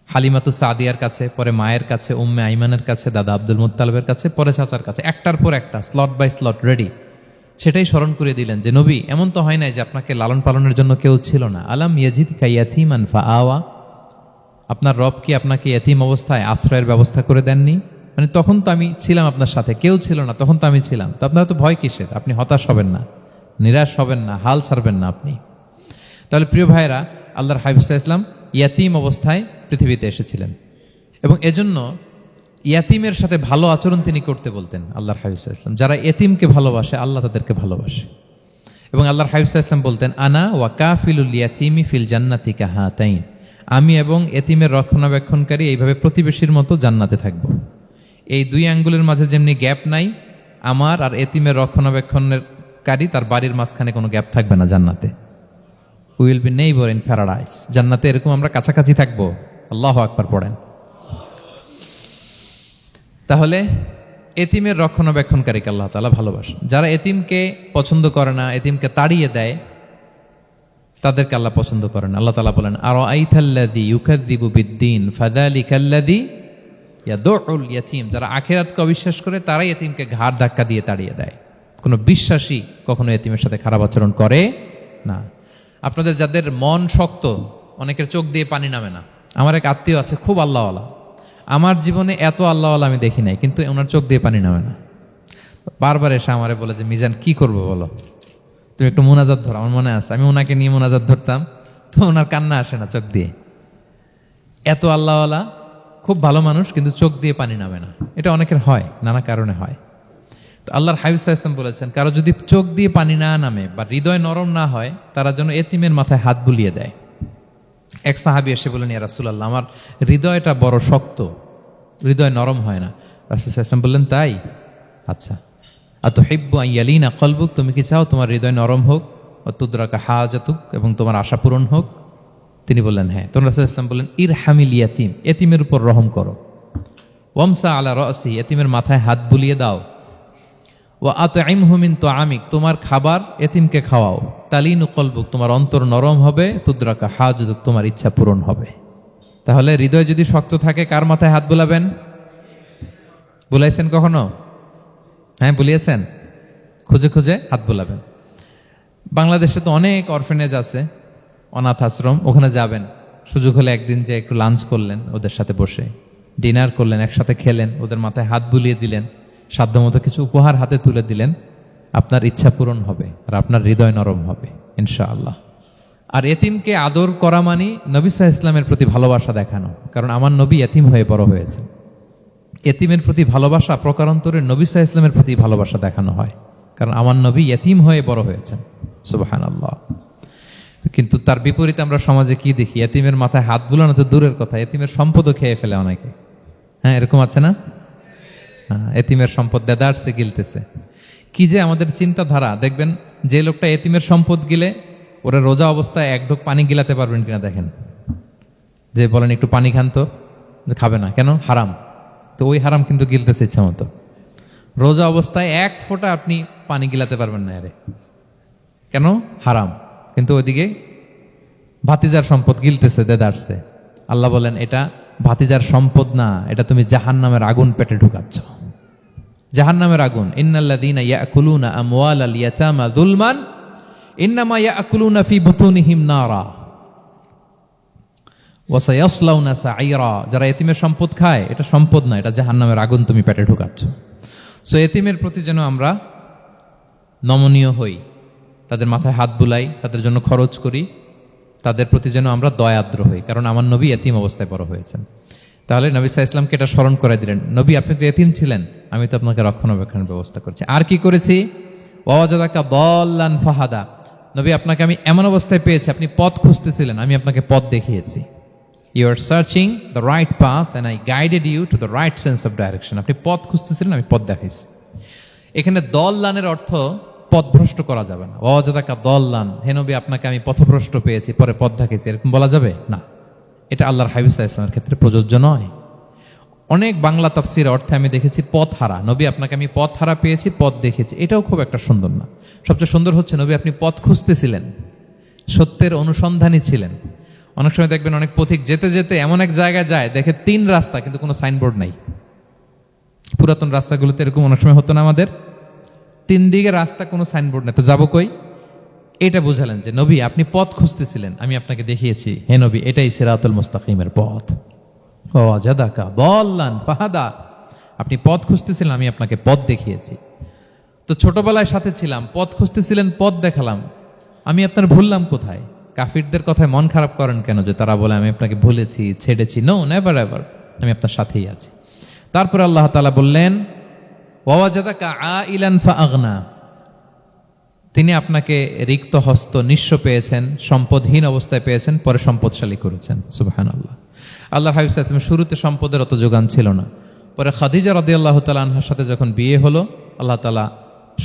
হালিমাতু সাদিয়ার কাছে, পরে মায়ের কাছে, উম্মে আইমানের কাছে, দাদা আব্দুল মুত্তালিবের কাছে, পরে চাচার কাছে, একটার পর একটা স্লট বাই স্লট রেডি। সেটাই স্মরণ করে দিলেন যে নবী এমন তো হয় নাই যে আপনাকে লালন পালনের জন্য কেউ ছিল না। আলাম ইয়াজিদকা ইয়াতীমান ফাআওয়া, আপনার রব কি আপনাকে ইয়াতীম অবস্থায় আশ্রয়ের ব্যবস্থা করে দেননি? মানে তখন তো আমি ছিলাম আপনার সাথে, কেউ ছিল না, তখন তো আমি ছিলাম। তো আপনারা তো ভয় কিসের? আপনি হতাশ হবেন না, নিরাশ হবেন না, হাল ছাড়বেন না আপনি। তাহলে প্রিয় ভাইরা, আল্লাহর হাবিব সাল্লাল্লাহু আলাইহি ওয়াসাল্লাম ইয়াতীম অবস্থায় পৃথিবীতে এসেছিলেন এবং এজন্য ইয়াতীমের সাথে ভালো আচরণ তিনি করতে বলতেন আল্লাহর হাবিব সাল্লাল্লাহু আলাইহি ওয়াসাল্লাম। যারা এতিমকে ভালোবাসে আল্লাহ তাদেরকে ভালোবাসে। এবং আল্লাহর হাবিব সাল্লাল্লাহু আলাইহি ওয়াসাল্লাম বলতেন আনা ওয়া কাফিলুল ইয়াতীমি ফিল জান্নাতি কাহাতাইন, আমি এবং এতিমের রক্ষণাবেক্ষণকারী এইভাবে প্রতিবেশীর মতো জান্নাতে থাকব। এই 2 আঙ্গুলের মাঝে যেমনি গ্যাপ নাই, আমার আর এতিমের রক্ষণাবেক্ষণকারী তার বাড়ির মাঝখানে কোনো গ্যাপ থাকবে না জান্নাতে। We will be neighbour in paradise, জান্নাতে এরকম আমরা কাছাকাছি থাকবো। আল্লাহু আকবার পড়েন। তাহলে এতিমের রক্ষণাবেক্ষণকারীকে আল্লাহ তাআলা ভালোবাসেন। যারা এতিমকে পছন্দ করে না, এতিমকে তাড়িয়ে দেয়, তাদেরকে আল্লাহ পছন্দ করেন। আল্লাহ তাআলা বলেন আরাআইতাল্লাযী ইউকাযযিবু বিদ্দীন ফাযালিকাল্লাযী ইয়াদউল ইয়াতীম, যারা আখিরাতকে অবিশ্বাস করে তারাই এতিমকে ঘাড় ধাক্কা দিয়ে তাড়িয়ে দেয়। কোনো বিশ্বাসী কখনো এতিমের সাথে খারাপ আচরণ করে না। আপনাদের যাদের মন শক্ত, অনেকের চোখ দিয়ে পানি নামে না। আমার এক আত্মীয় আছে খুব আল্লাহওয়ালা, আমার জীবনে এত আল্লাহওয়ালা আমি দেখি নাই, কিন্তু ওনার চোখ দিয়ে পানি নামে না। বারবার এসে আমারে বলে যে মিজান কি করবো বলো, তুমি একটু মোনাজাত ধরো। আমার মনে আছে আমি ওনাকে নিয়ে মোনাজাত ধরতাম, তো ওনার কান্না আসে না চোখ দিয়ে। এত আল্লাহওয়ালা, খুব ভালো মানুষ, কিন্তু চোখ দিয়ে পানি নামে না। এটা অনেকের হয়, নানা কারণে হয়। তো আল্লাহর হাবিব সাল্লাল্লাহু আলাইহি ওয়াসাল্লাম বলেছেন কারো যদি চোখ দিয়ে পানি না নামে বা হৃদয় নরম না হয়, তারা যেন এতিমের মাথায় হাত বুলিয়ে দেয়। এক সাহাবী এসে বলেন ইয়া রাসূলুল্লাহ, আমার হৃদয়টা বড় শক্ত, হৃদয় নরম হয় না। রাসূল সাল্লাল্লাহু আলাইহি ওয়াসাল্লাম বললেন তাই, আচ্ছা আতুহিব্বু আন ইয়ালিনা কলবুক, তুমি কি চাও তোমার হৃদয় নরম হোক, ওয়া তুদরাকা হাজাতুক, এবং তোমার আশা পূরণ হোক? তিনি বললেন হ্যাঁ। তখন রাসূল সাল্লাল্লাহু আলাইহি ওয়াসাল্লাম বললেন ইরহামিল ইয়াতীম, এতিমের উপর রহম করো। ওয়ামসা আলা রাসি, এতিমের মাথায় হাত বুলিয়ে দাও। ওয়া আতইমহু মিন তুআমিক, তোমার খাবার এতিমকে খাওয়াও। তালিনু কলবুক, তোমার অন্তর নরম হবে। তুদরাকা হাজতুক, তোমার ইচ্ছা পূরণ হবে। তাহলে হৃদয় যদি শক্ত থাকে কার মাথায় হাত বুলাবেন? বুলাইছেন কখনো? হ্যাঁ, বুলিয়েছেন? খুঁজে খুঁজে হাত বুলাবেন। বাংলাদেশে তো অনেক অরফেনেজ আছে, অনাথ আশ্রম, ওখানে যাবেন। সুযোগ হলে একদিন যে একটু লাঞ্চ করলেন ওদের সাথে বসে, ডিনার করলেন, একসাথে খেলেন, ওদের মাথায় হাত বুলিয়ে দিলেন, সাধ্যমতো কিছু উপহার হাতে তুলে দিলেন, আপনার ইচ্ছা পূরণ হবে আর আপনার হৃদয় নরম হবে ইনশাআল্লাহ। আর এতিমকে আদর করা মানে নবী সাল্লাল্লাহু আলাইহি ইসলামের প্রতি ভালোবাসা দেখানো। কারণ আমার নবী এতিম হয়ে বড় হয়েছে। এতিমের প্রতি ভালোবাসা প্রকারান্তরে নবী সাল্লাল্লাহু আলাইহি ইসলামের প্রতি ভালোবাসা দেখানো হয়, কারণ আমার নবী এতিম হয়ে বড় হয়েছেন। সুবহানাল্লাহ। কিন্তু তার বিপরীতে আমরা সমাজে কি দেখি? এতিমের মাথায় হাত বুলানো তো দূরের কথা, এতিমের সম্পদও খেয়ে ফেলে অনেকে। হ্যাঁ, এরকম আছে না? এতিমের সম্পদ দেদারসে গিলতেছে। কি যে আমাদের চিন্তাধারা! দেখবেন যে লোকটা এতিমের সম্পদ গিলে, ওরা রোজা অবস্থায় এক ঢোক পানি গিলাতে পারবেন কিনা দেখেন। যে বলেন একটু পানি খান তো, খাবে না কেন? হারাম। তো ওই হারাম কিন্তু গিলতেছে ইচ্ছা মতো। রোজা অবস্থায় এক ফোঁটা আপনি পানি গিলাতে পারবেন না, আরে কেন? হারাম। কিন্তু ওইদিকে ভাতিজার সম্পদ গিলতেছে দেদারসে। আল্লাহ বলেন এটা ভাতিজার সম্পদ না, এটা তুমি জাহান্নামের আগুন পেটে ঢুকাচ্ছ। জাহান্নামের আগুন। ইন্নাল্লাযীনা ইয়াকুলুনা আমওয়ালাল ইয়াতামা যুলমান ইন্নামা ইয়াকুলুনা ফি বুতুনিহিম নারা ওয়া সায়াসলাউনা সাঈরা। যারা এতিমের সম্পদ খায়, এটা সম্পদ না, এটা জাহান্নামের আগুন তুমি পেটে ঢুকাচ্ছ। সো এতিমের প্রতি যেন আমরা নমনীয় হই, তাদের মাথায় হাত বুলাই, তাদের জন্য খরচ করি, তাদের প্রতি যেন আমরা দয়াদ্র হই। কারণ আমার নবী এতিম অবস্থায় বড় হয়েছেন। তাহলে নবী সাল্লাল্লাহু আলাইহি ইসলামকে এটা স্মরণ করে দিলেন, নবী আপনি তো এতিম ছিলেন, আমি তো আপনাকে রক্ষণাবেক্ষণের ব্যবস্থা করছি। আর কি করেছি? ওয়াজাদাকা দাল্লান ফাহাদা, নবী আপনাকে আমি এমন অবস্থায় পেয়েছি, আপনি পথ খুঁজতেছিলেন, আমি আপনাকে পথ দেখিয়েছি। You are searching the right path and I guided you to the right sense of direction. আপনি পথ খুঁজতেছিলেন, আমি পথ দেখাইছি। এখানে দল্লানের অর্থ পথভ্রষ্ট করা যাবে না। ওয়াজাদাকা দাল্লান, হে নবী আপনাকে আমি পথভ্রষ্ট পেয়েছি, পরে পথ দেখাইছি, এরকম বলা যাবে না। এটা আল্লাহর হাবিব সাল্লাল্লাহু আলাইহি ওয়াসাল্লামের ক্ষেত্রে প্রযোজ্য নয়। অনেক বাংলা তাফসীর অর্থে আমি দেখেছি পথ হারা, নবী আপনাকে আমি পথ হারা পেয়েছি, পথ দেখেছি, এটাও খুব একটা সুন্দর না। সবচেয়ে সুন্দর হচ্ছে নবী আপনি পথ খুঁজতেছিলেন, সত্যের অনুসন্ধানী ছিলেন। অনেক সময় দেখবেন অনেক পথিক যেতে যেতে এমন এক জায়গায় যায়, দেখে 3 রাস্তা কিন্তু কোনো সাইনবোর্ড নাই। পুরাতন রাস্তাগুলোতে এরকম অনেক সময় হতো না আমাদের, 3 দিকে রাস্তা, কোনো সাইনবোর্ড নেই, তো যাবো কই? এটা বুঝালেন যে নবী আপনি পথ খুঁজতেছিলেন, আমি আপনাকে দেখিয়েছি, হে নবী এটাই সিরাতুল মুস্তাকিমের পথ। ওয়াজাদাকা দাল্লান ফাহাদা, আপনি পথ খুঁজতেছিলেন, আমি আপনাকে পথ দেখিয়েছি। তো ছোটবেলায় সাথে ছিলাম, পথ খুঁজতেছিলেন, পথ দেখালাম, আমি আপনার ভুললাম কোথায়? কাফিরদের কথায় মন খারাপ করেন কেন যে তারা বলে আমি আপনাকে ভুলেছি, ছেড়েছি? নো, নেভার এভার, আমি আপনার সাথেই আছি। তারপরে আল্লাহ তাআলা বললেন ওয়াজাদাকা আইলান ফাআগনা, তিনি আপনাকে রিক্ত হস্ত, নিঃস্ব পেয়েছেন, সম্পদহীন অবস্থায় পেয়েছেন, পরে সম্পদশালী করেছেন। সুবহানাল্লাহ। আল্লাহর হাবিব সাল্লাল্লাহু আলাইহি ওয়াসাল্লাম শুরুতে সম্পদের অত যোগান ছিল না, পরে খাদিজা রাদিয়াল্লাহু তাআলা আনহার সাথে যখন বিয়ে হলো, আল্লাহ তাআলা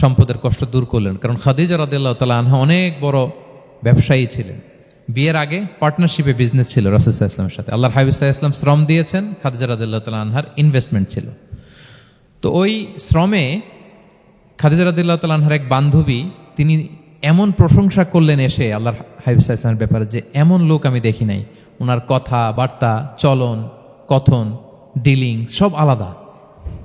সম্পদের কষ্ট দূর করলেন। কারণ খাদিজা রাদিয়াল্লাহু তাআলা আনহা অনেক বড় ব্যবসায়ী ছিলেন। বিয়ের আগে পার্টনারশিপে বিজনেস ছিল রাসূল সাল্লাল্লাহু আলাইহি ওয়াসাল্লামের সাথে। আল্লাহর হাবিব সাল্লাল্লাহু আলাইহি ওয়াসাল্লাম শ্রম দিয়েছেন, খাদিজা রাদিয়াল্লাহু তাআলা আনহার ইনভেস্টমেন্ট ছিল। তো ওই শ্রমে খাদিজা রাদিয়াল্লাহু তাআলা আনহার এক বান্ধবী, তিনি এমন প্রশংসা করলেন এসে আল্লাহর হাবিব সাল্লাল্লাহু আলাইহি ওয়াসাল্লামের ব্যাপারে যে এমন লোক আমি দেখি নাই, ওনার কথা বার্তা, চলন, কথন, ডিলিং সব আলাদা।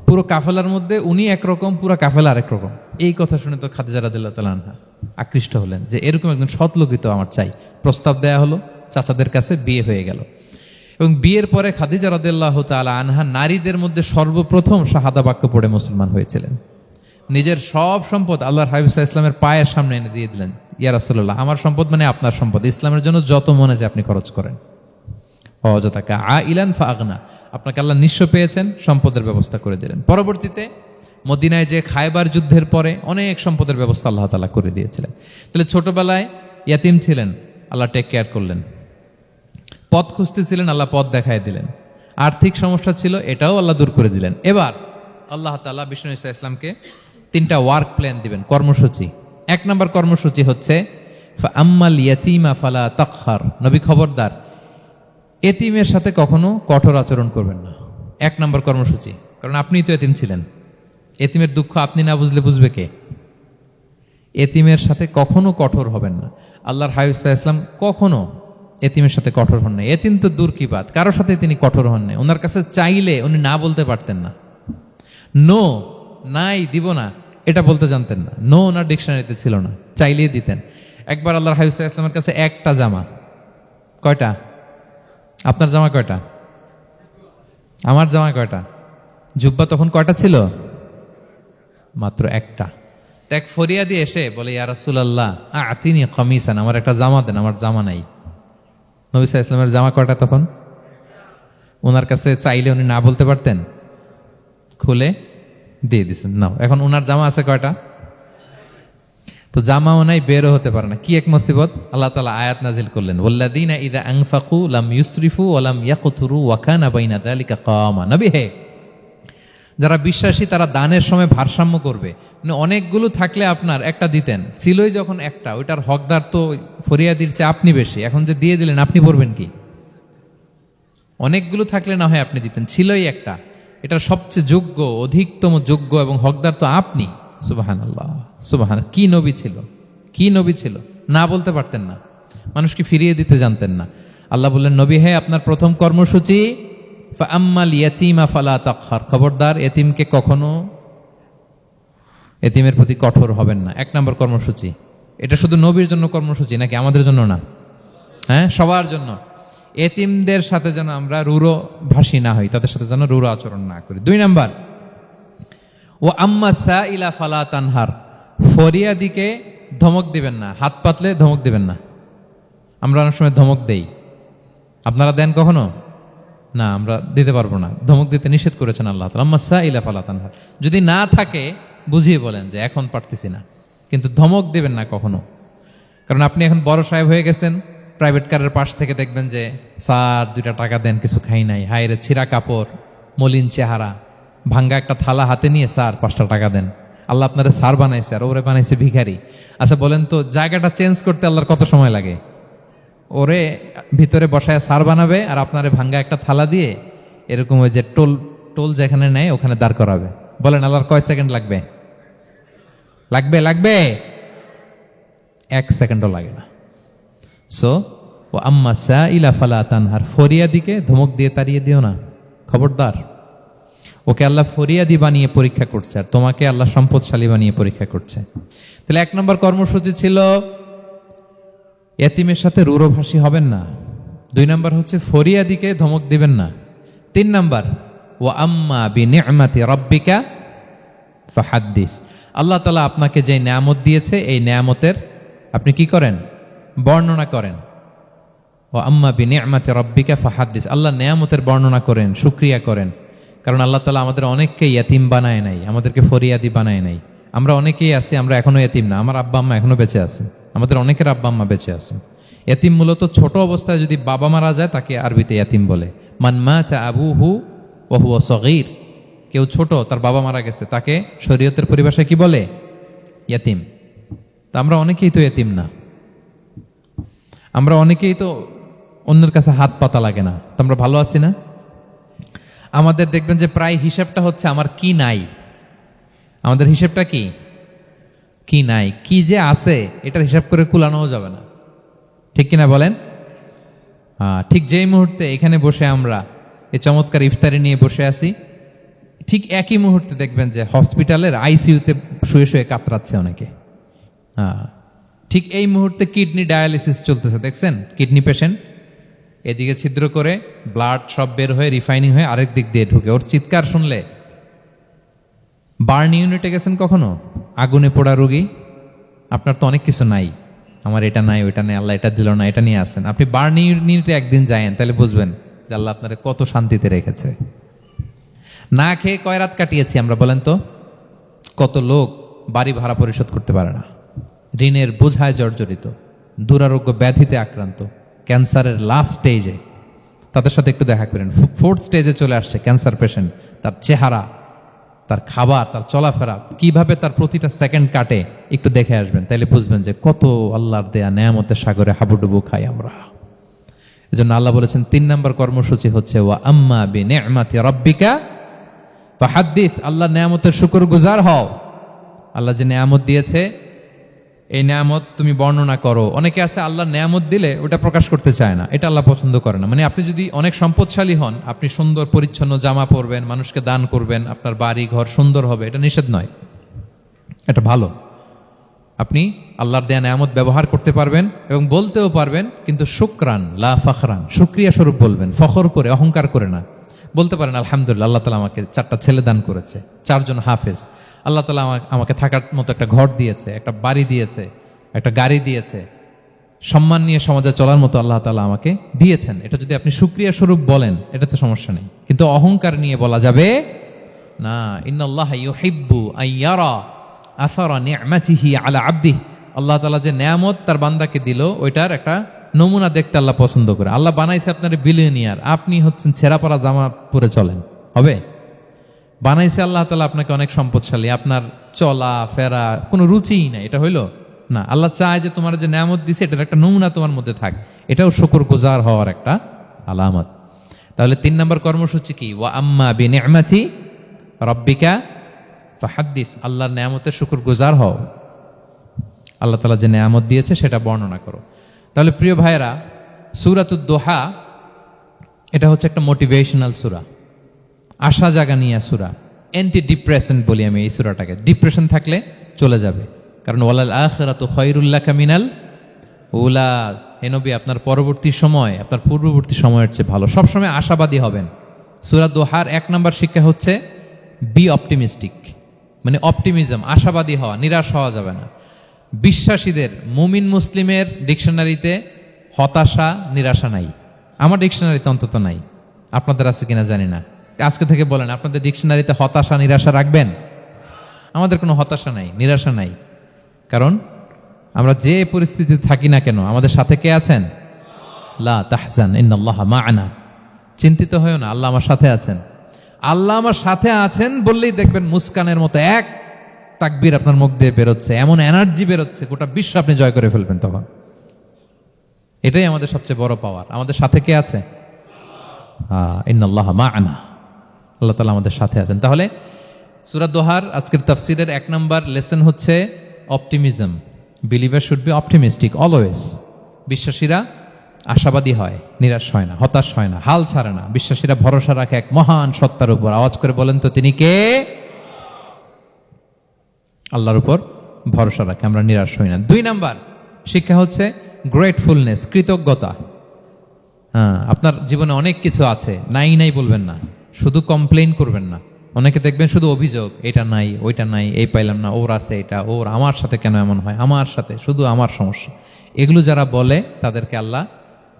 পুরো কাফেলার মধ্যে উনি একরকম, পুরো কাফেলা আরেক রকম। এই কথা শুনে তো খাদিজা রাদিয়াল্লাহু তাআলা আনহা আকৃষ্ট হলেন যে এরকম একজন সৎ লোকই তো আমার চাই। প্রস্তাব দেয়া হলো, চাচাদের কাছে বিয়ে হয়ে গেল। এবং বিয়ের পরে খাদিজা রাদিয়াল্লাহু তাআলা আনহা নারীদের মধ্যে সর্বপ্রথম শাহাদা বাক্য পড়ে মুসলমান হয়েছিলেন। নিজের সব সম্পদ আল্লাহর হাবিব সাল্লাল্লাহু আলাইহি ওয়াসাল্লামের পায়ের সামনে এনে দিয়ে দিলেন, ইয়া রাসূলুল্লাহ আমার সম্পদ মানে আপনার সম্পদ, ইসলামের জন্য যত মনে যায় আপনি খরচ করেন। ওয়াজাদাকা আইলান ফাআগনা, আপনাকে আল্লাহ নিঃস্ব পেয়েছেন, সম্পদের ব্যবস্থা করে দিলেন। পরবর্তীতে মদিনায় যে খায়বার যুদ্ধের পরে অনেক সম্পদের ব্যবস্থা আল্লাহ তাআলা করে দিয়েছিলেন। তাহলে ছোটবেলায় ইয়াতিম ছিলেন, আল্লাহ টেক কেয়ার করলেন। পথ খুঁজতেছিলেন, আল্লাহ পথ দেখায় দিলেন। আর্থিক সমস্যা ছিল, এটাও আল্লাহ দূর করে দিলেন। এবার আল্লাহ তাআলা বিষ্ণু ঈসা ইসলামকে 3টা ওয়ার্ক প্ল্যান দিবেন, কর্মসূচি। 1 নম্বর কর্মসূচি হচ্ছে ফাআম্মাল ইয়াতীমা ফালা তাকহার, নবী খবরদার এতিমের সাথে কখনো কঠোর আচরণ করবেন না। 1 নম্বর কর্মসূচি, কারণ আপনি তো এতিম ছিলেন, এতিমের দুঃখ আপনি না বুঝলে বুঝবে কে? এতিমের সাথে কখনো কঠোর হবেন না। আল্লাহর হাবিব সাল্লাল্লাহু আলাইহি ওয়াসাল্লাম কখনো এতিমের সাথে কঠোর হন না। এতিম তো দূর কি বাত, কারোর সাথে তিনি কঠোর হন না। ওনার কাছে চাইলে উনি না বলতে পারতেন না। নো, নাই, দিব না, এটা বলতে জানতেন না। নো ওনার ডিকশনারিতে ছিল না, চাইলেই দিতেন। একবার আল্লাহর হাবিব সাল্লাল্লাহু আলাইহি ওয়াসাল্লামের কাছে একটা জামা, কয়টা? আপনার জামা কয়টা? আমার জামা কয়টা? জুব্বা তখন কয়টা ছিল? মাত্র একটা। এক ফরিয়াদি এসে বলে, ইয়া রাসূলুল্লাহ আতিনি কামিসান, আমার একটা জামা দেন, আমার জামা নাই। নবী সাল্লাল্লাহু আলাইহি ওয়াসাল্লামের জামা কয়টা তখন? ওনার কাছে চাইলে উনি না বলতে পারতেন? খুলে দিয়ে দিচ্ছেন, নাও। এখন ওনার জামা আছে কয়টা? তো জামাও নাই, বেরও হতে পারে না। কি এক মুসিবত! আল্লাহ তাআলা আয়াত নাজিল করলেন, ওয়াল্লাযীনা ইযা আনফাকু লাম ইউসরিফু ওয়া লাম ইয়াকতুরু ওয়া কানা বাইনা যালিকা কাওয়ামা। নবী হে, যারা বিশ্বাসী তারা দানের সময় ভারসাম্য করবে। মানে অনেকগুলো থাকলে আপনার একটা দিতেন, ছিলই যখন একটা, ওইটার হকদার তো ফরিয়াদির চেয়ে আপনি বেশি। এখন যে দিয়ে দিলেন, আপনি পড়বেন কি? অনেকগুলো থাকলে না হয় আপনি দিতেন, ছিলই একটা, এটার সবচেয়ে যোগ্য, অধিকতম যোগ্য এবং হকদার তো আপনি। সুবহানাল্লাহ, সুবহান। কি নবী ছিল, কি নবী ছিল! না বলতে পারতেন না, মানুষকে ফিরিয়ে দিতে জানতেন না। আল্লাহ বললেন, নবী হে, আপনার প্রথম কর্মসূচি ফাআম্মাল ইয়াতীমা ফালা তাকহার, খবরদার এতিমকে কখনো, এতিমের প্রতি কঠোর হবেন না। এক নম্বর কর্মসূচি। এটা শুধু নবীর জন্য কর্মসূচি নাকি আমাদের জন্য না? হ্যাঁ, সবার জন্য। এতিমদের সাথে যেন আমরা রূঢ় ভাষী না হই, তাদের সাথে যেন রূঢ় আচরণ না করি। 2 নাম্বার, ও আম্মা সাইলা ফালা তানহার, ফরিয়াদিকে ধমক দিবেন না, হাত পাতলে ধমক দিবেন না। আমরা অনেক সময় ধমক দেই, আপনারা দেন কখনো? না, আমরা দিতে পারবো না। ধমক দিতে নিষেধ করেছেন আল্লাহ তাআলা, আম্মা সাইলা ফালা তানহার। যদি না থাকে বুঝিয়ে বলেন যে এখন পারতেছি না, কিন্তু ধমক দিবেন না কখনো। কারণ আপনি এখন বড় সাহেব হয়ে গেছেন, প্রাইভেট কারের পাশ থেকে দেখবেন যে, স্যার 2টা টাকা দেন, কিছু খাই নাই। হায় রে, ছিঁড়া কাপড়, মলিন চেহারা, ভাঙ্গা একটা থালা হাতে নিয়ে, স্যার 5টা টাকা দেন। আল্লাহ আপনারে স্যার বানাইছে আর ওরে বানাইছে ভিখারি। আচ্ছা বলেন তো, জায়গাটা চেঞ্জ করতে আল্লাহর কত সময় লাগে? ওরে ভিতরে বসায় স্যার বানাবে আর আপনারে ভাঙ্গা একটা থালা দিয়ে এরকম ওই যে টোল টোল যেখানে নেয় ওখানে দাঁড় করাবে। বলেন আল্লাহর কয় সেকেন্ড লাগবে? লাগবে 1 সেকেন্ডও লাগে না। সো ও আম্মা সাইলা ফালা তানহার, ফরিয়াদিকে ধমক দিয়ে তাড়িয়ে দিও না, খবরদার। ওকে আল্লাহ ফরিয়াদি বানিয়ে পরীক্ষা করছে, আর তোমাকে আল্লাহ সম্পদশালী বানিয়ে পরীক্ষা করছে। তাহলে 1 নম্বর কর্মসূচি ছিল এতিমের সাথে রূঢ়ভাষী হবেন না। 2 নম্বর হচ্ছে ফরিয়াদিকে ধমক দিবেন না। 3 নম্বর, ওয়া আম্মা বিনি'মাতি রাব্বিকা ফাহাদ্দিস, আল্লাহ তাআলা আপনাকে যে নেয়ামত দিয়েছে এই নেয়ামতের আপনি কি করেন? বর্ণনা করেন। ওয়া আম্মা বিনি'মাতি রাব্বিকা ফাহাদ্দিস, আল্লাহ নেয়ামতের বর্ণনা করেন, শুকরিয়া করেন। কারণ আল্লাহ তাআলা আমাদের অনেককে ইয়াতিম বানায় নাই, আমাদেরকে ফরিয়াদি বানায় নাই। আমরা অনেকেই আছি, আমরা এখনো ইয়াতিম না, আমার আব্বা আম্মা এখনো বেঁচে আছে, আমাদের অনেকের আব্বা আম্মা বেঁচে আছে। ইয়াতিম মূলত ছোট অবস্থায় যদি বাবা মারা যায় তাকে আরবিতে ইয়াতিম বলে। মান মাতা আবুহু ওয়া হুয়া সগীর, কেউ ছোট, তার বাবা মারা গেছে, তাকে শরীয়তের পরিভাষায় কি বলে? ইয়াতিম। তা আমরা অনেকেই তো ইয়াতিম না, আমরা অনেকেই তো অন্যের কাছে হাত পাতা লাগে না, তো আমরা ভালো আছি না? আমাদের দেখবেন যে প্রায় হিসাবটা হচ্ছে আমার কি নাই। আমাদের হিসাবটা কি? কি নাই, কি যে আছে এটার হিসাব করে কুলানোও যাবে না, ঠিক কিনা বলেন? ঠিক যেই মুহূর্তে এখানে বসে আমরা এই চমৎকার ইফতারি নিয়ে বসে আছি, ঠিক একই মুহূর্তে দেখবেন যে হসপিটালের আইসিইউতে শুয়ে শুয়ে কাতরাচ্ছে অনেকে। ঠিক এই মুহূর্তে কিডনি ডায়ালিসিস চলতেছে, দেখছেন? কিডনি পেশেন্ট এদিকে ছিদ্র করে ব্লাড সব বের হয়ে রিফাইনিং হয়ে আরেক দিক দিয়ে ঢুকে, ওর চিৎকার শুনলে। বার্ন ইউনিটে গেছেন কখনো? আগুনে পোড়া রোগী, আপনার তো অনেক কিছু নাই, আমার এটা নাই ওইটা নেই, আল্লাহ এটা দিল না, এটা নিয়ে আসেন। আপনি বার্ন ইউনিটে একদিন যায়েন, তাহলে বুঝবেন যে আল্লাহ আপনারে কত শান্তিতে রেখেছে। না খেয়ে কয় রাত কাটিয়েছি আমরা, বলেন তো? কত লোক বাড়ি ভাড়া পরিশোধ করতে পারে না, ঋণের বোঝায় জর্জরিত, দুরারোগ্য ব্যাধিতে আক্রান্ত, ক্যান্সারের লাস্ট স্টেজে। তাদের সাথে একটু দেখা করেন, 4th স্টেজে চলে আসছে ক্যান্সার পেশেন্ট। তার চেহারা, তার খাবার, তার চলাফেরা, কিভাবে তার প্রতিটা সেকেন্ড কাটে, একটু দেখে আসবেন, তাইলে বুঝবেন যে কত আল্লাহর দেয়া নেয়ামতের সাগরে হাবুডুবু খাই আমরা। এজন্য আল্লাহ বলেছেন 3 নম্বর কর্মসূচি হচ্ছে ওয়া আম্মা বিনি'মাতি রাব্বিকা ফাহাদ্দিস, আল্লাহ নেয়ামতের শুকরগুজার হও। আল্লাহ যে নেয়ামত দিয়েছে এই নেয়ামত তুমি বর্ণনা করো। অনেকে আছে আল্লাহ নেয়ামত দিলে ওটা প্রকাশ করতে চায় না, এটা আল্লাহ পছন্দ করে না। মানে আপনি যদি অনেক সম্পদশালী হন, আপনি সুন্দর পরিচ্ছন্ন জামা পরবেন, মানুষকে দান করবেন, আপনার বাড়ি ঘর সুন্দর হবে, এটা নিষেধ নয়, এটা ভালো। আপনি আল্লাহর দেয়া নেয়ামত ব্যবহার করতে পারবেন এবং বলতেও পারবেন, কিন্তু শুকরান লা ফখরান, শুকরিয়া স্বরূপ বলবেন, ফখর করে অহংকার করে না। বলতে পারেন আলহামদুলিল্লাহ, আল্লাহ তাআলা আমাকে 4টা ছেলে দান করেছে, 4 জন হাফেজ, আল্লাহ তাআলা আমাকে থাকার মতো একটা ঘর দিয়েছে, একটা বাড়ি দিয়েছে, একটা গাড়ি দিয়েছে, সম্মান নিয়ে সমাজে চলার মতো আল্লাহ তাআলা আমাকে দিয়েছেন। এটা যদি আপনি শুকরিয়া স্বরূপ বলেন, এটাতে সমস্যা নেই, কিন্তু অহংকার নিয়ে বলা যাবে না। ইন্নাল্লাহা ইউহিব্বু আইয়ারা আসারা নি'মাতিহি আলা আবদিহি, আল্লাহ তাআলা যে নেয়ামত তার বান্দাকে দিল ওইটার একটা নমুনা দেখতে আল্লাহ পছন্দ করে। আল্লাহ বানাইছে আপনার বিলিয়নিয়ার, আপনি হচ্ছেন ছেঁড়া পরা জামা পরে চলেন, হবে? বানাইছে আল্লাহ তাআলা আপনাকে অনেক সম্পদশালী, আপনার চলা ফেরা কোনো রুচিই নাই, এটা হইল না। আল্লাহ চায় যে তোমার যে নেয়ামত দিছে এটার একটা নমুনা তোমার মধ্যে থাক, এটাও শুকরগুজার হওয়ার একটা আলামত। তাহলে 3 নম্বর কর্মসূচি কি? ওয়া আম্মা বিনি'মাতি রাব্বিকা ফাহাদ্দিস, আল্লাহর নেয়ামতের শুকরগুজার হও, আল্লাহ তাআলা যে নেয়ামত দিয়েছে সেটা বর্ণনা করো। তাহলে প্রিয় ভাইরা, সূরাতুদ দোহা এটা হচ্ছে একটা মোটিভেশনাল সূরা, আশা জাগানিয়া সূরা, অ্যান্টি ডিপ্রেশন বলি আমি এই সূরাটাকে। ডিপ্রেশন থাকলে চলে যাবে, কারণ ওয়ালাল আখিরাতু খায়রুল লাকা মিনাল উলা, হে নবী আপনার পরবর্তী সময় আপনার পূর্ববর্তী সময়ের চেয়ে ভালো। সবসময় আশাবাদী হবেন। সূরা দোহার 1 নম্বর শিক্ষা হচ্ছে বি অপটিমিস্টিক, মানে অপটিমিজম, আশাবাদী হওয়া, নিরাশ হওয়া যাবে না। বিশ্বাসীদের, মুমিন মুসলিমের ডিকশনারিতে হতাশা নিরাশা নাই, আমার ডিকশনারিতে অন্তত নাই, আপনাদের আছে কিনা জানি না। আজকে থেকে বলেন আপনাদের ডিকশনারিতে হতাশা নিরাশা রাখবেন? আমাদের কোনো হতাশা নাই, নিরাশা নাই, কারণ আমরা যে পরিস্থিতিতে থাকি না কেন আমাদের সাথে কে আছেন? লা তাহজান ইন্নাল্লাহা মা'ানা, চিন্তিত হয়েও না, আল্লাহ আমার সাথে আছেন। আল্লাহ আমার সাথে আছেন বললেই দেখবেন মুস্কানের মতো এক তাকবীর আপনার মুখ দিয়ে বেরোচ্ছে, এমন এনার্জি বেরোচ্ছে, গোটা বিশ্ব আপনি জয় করে ফেলবেন তখন। এটাই আমাদের সবচেয়ে বড় পাওয়ার। আমাদের সাথে কে আছে? ইন্নাল্লাহা মা'ানা, আল্লাহ তাআলা আমাদের সাথে আছেন। তাহলে সূরা দোহার আজকের তাফসীরের 1 নম্বর লেসন হচ্ছে optimism. Believer should be optimistic always. বিশ্বাসীরা আশাবাদী হয়, নিরাশ হয় না, হতাশ হয় না, হাল ছাড়ে না। বিশ্বাসীরা ভরসা রাখে এক মহান সত্তার উপর। আওয়াজ করে বলেন তো তিনি কে? আল্লাহর উপর ভরসা রাখে, আমরা নিরাশ হই না। 2 নাম্বার শিক্ষা হচ্ছে গ্রেটফুলনেস, কৃতজ্ঞতা। আপনার জীবনে অনেক কিছু আছে, নাই নাই বলবেন না, শুধু কমপ্লেইন করবেন না। অনেকে দেখবেন শুধু অভিযোগ, এটা নাই ওইটা নাই, এই পাইলাম না, ওর আছে এটা, ওর, আমার সাথে কেন এমন হয়, আমার সাথে শুধু আমার সমস্যা। এগুলো যারা বলে তাদেরকে আল্লাহ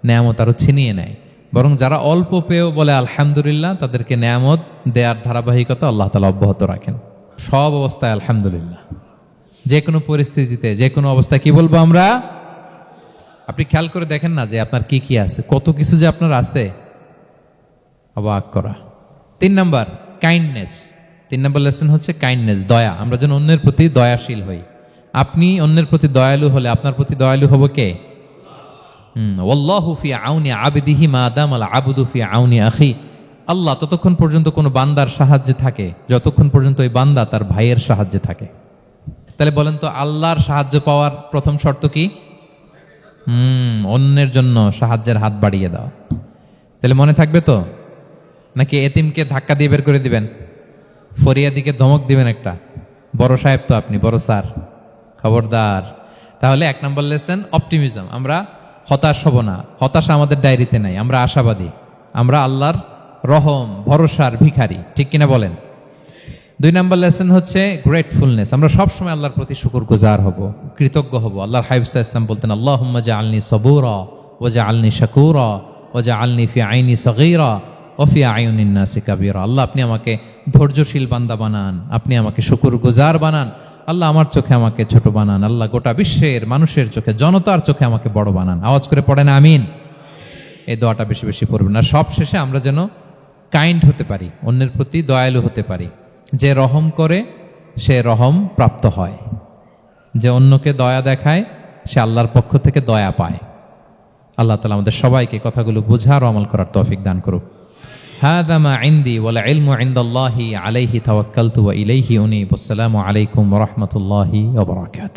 নেয়ামত আরো ছিনিয়ে নেয়। বরং যারা অল্প পেয়েও বলে আলহামদুলিল্লাহ, তাদেরকে নেয়ামত দেওয়ার ধারাবাহিকতা আল্লাহ তাআলা অব্যাহত রাখেন। সব অবস্থায় আলহামদুলিল্লাহ, যে কোনো পরিস্থিতিতে, যে কোনো অবস্থায় কি বলবো আমরা? আপনি খেয়াল করে দেখেন না যে আপনার কি কি আছে, কত কিছু যে আপনার আছে, অবাক করা। 3 নাম্বার কাইন্ডনেস। 3 নাম্বার লেসন হচ্ছে কাইন্ডনেস, দয়া। আমরা যেন অন্যের প্রতি দয়াশীল হই। আপনি অন্যের প্রতি দয়ালু হলে আপনার প্রতি দয়ালু হবো কে? ওয়াল্লাহু ফি আউনি আবদিহি মা দামাল আবদু ফি আউনি আখি। আল্লাহ ততক্ষণ পর্যন্ত কোনো বান্দার সাহায্যে থাকে যতক্ষণ পর্যন্ত ওই বান্দা তার ভাইয়ের সাহায্যে থাকে। তাহলে বলেন তো, আল্লাহর সাহায্য পাওয়ার প্রথম শর্ত কি? অন্যের জন্য সাহায্যের হাত বাড়িয়ে দাও। তাহলে মনে থাকবে তো? নাকি এতিমকে ধাক্কা দিয়ে বের করে দিবেন, ফরিয়াদিকে ধমক দিবেন একটা? বড় সাহেব তো আপনি, বড় স্যার, খবরদার। তাহলে 1 নম্বর লেসন অপটিমিজম। আমরা হতাশ হব না, হতাশা আমাদের ডায়েরিতে নাই, আমরা আশাবাদী, আমরা আল্লাহর রহম ভরসার ভিখারি, ঠিক কিনা বলেন? 2 নম্বর লেসন হচ্ছে গ্রেটফুলনেস। আমরা সবসময় আল্লাহর প্রতি শুকরগুজার হব, কৃতজ্ঞ হব। আল্লাহর হাবিব সাল্লাল্লাহু আলাইহি ওয়াসাল্লাম বলতেন, আল্লাহুম্মা জাআলনি সাবুরা ওয়া জাআলনি শাকুরা ওয়া জাআলনি ফি আইনি সগীরা ওয়া ফি আয়ুনিন নাসি কাবীরা। আল্লাহ আপনি আমাকে ধৈর্যশীল বান্দা বানান, আপনি আমাকে শুকরগুজার বানান। আল্লাহ আমার চোখে আমাকে ছোট বানান, আল্লাহ গোটা বিশ্বের মানুষের চোখে, জনতার চোখে আমাকে বড় বানান। আওয়াজ করে পড়েন আমিন। এই দোয়াটা বেশি বেশি পড়বেন। আর সব শেষে আমরা যেন কাইন্ড হতে পারি, অন্যের প্রতি দয়ালু হতে পারি। যে রহম করে সে রহম প্রাপ্ত হয়, যে অন্যকে দয়া দেখায় সে আল্লাহর পক্ষ থেকে দয়া পায়। আল্লাহ তাআলা আমাদের সবাইকে কথাগুলো বোঝার ও আমল করার তৌফিক দান করুক। হাযা মা ইনদি ওয়াল ইলমু ইনদাল্লাহি আলাইহি তাওয়াক্কালতু ওয়া ইলাইহি উনীব। আসসালামু আলাইকুম ওয়া রাহমাতুল্লাহি ওয়া বারাকাতুহু।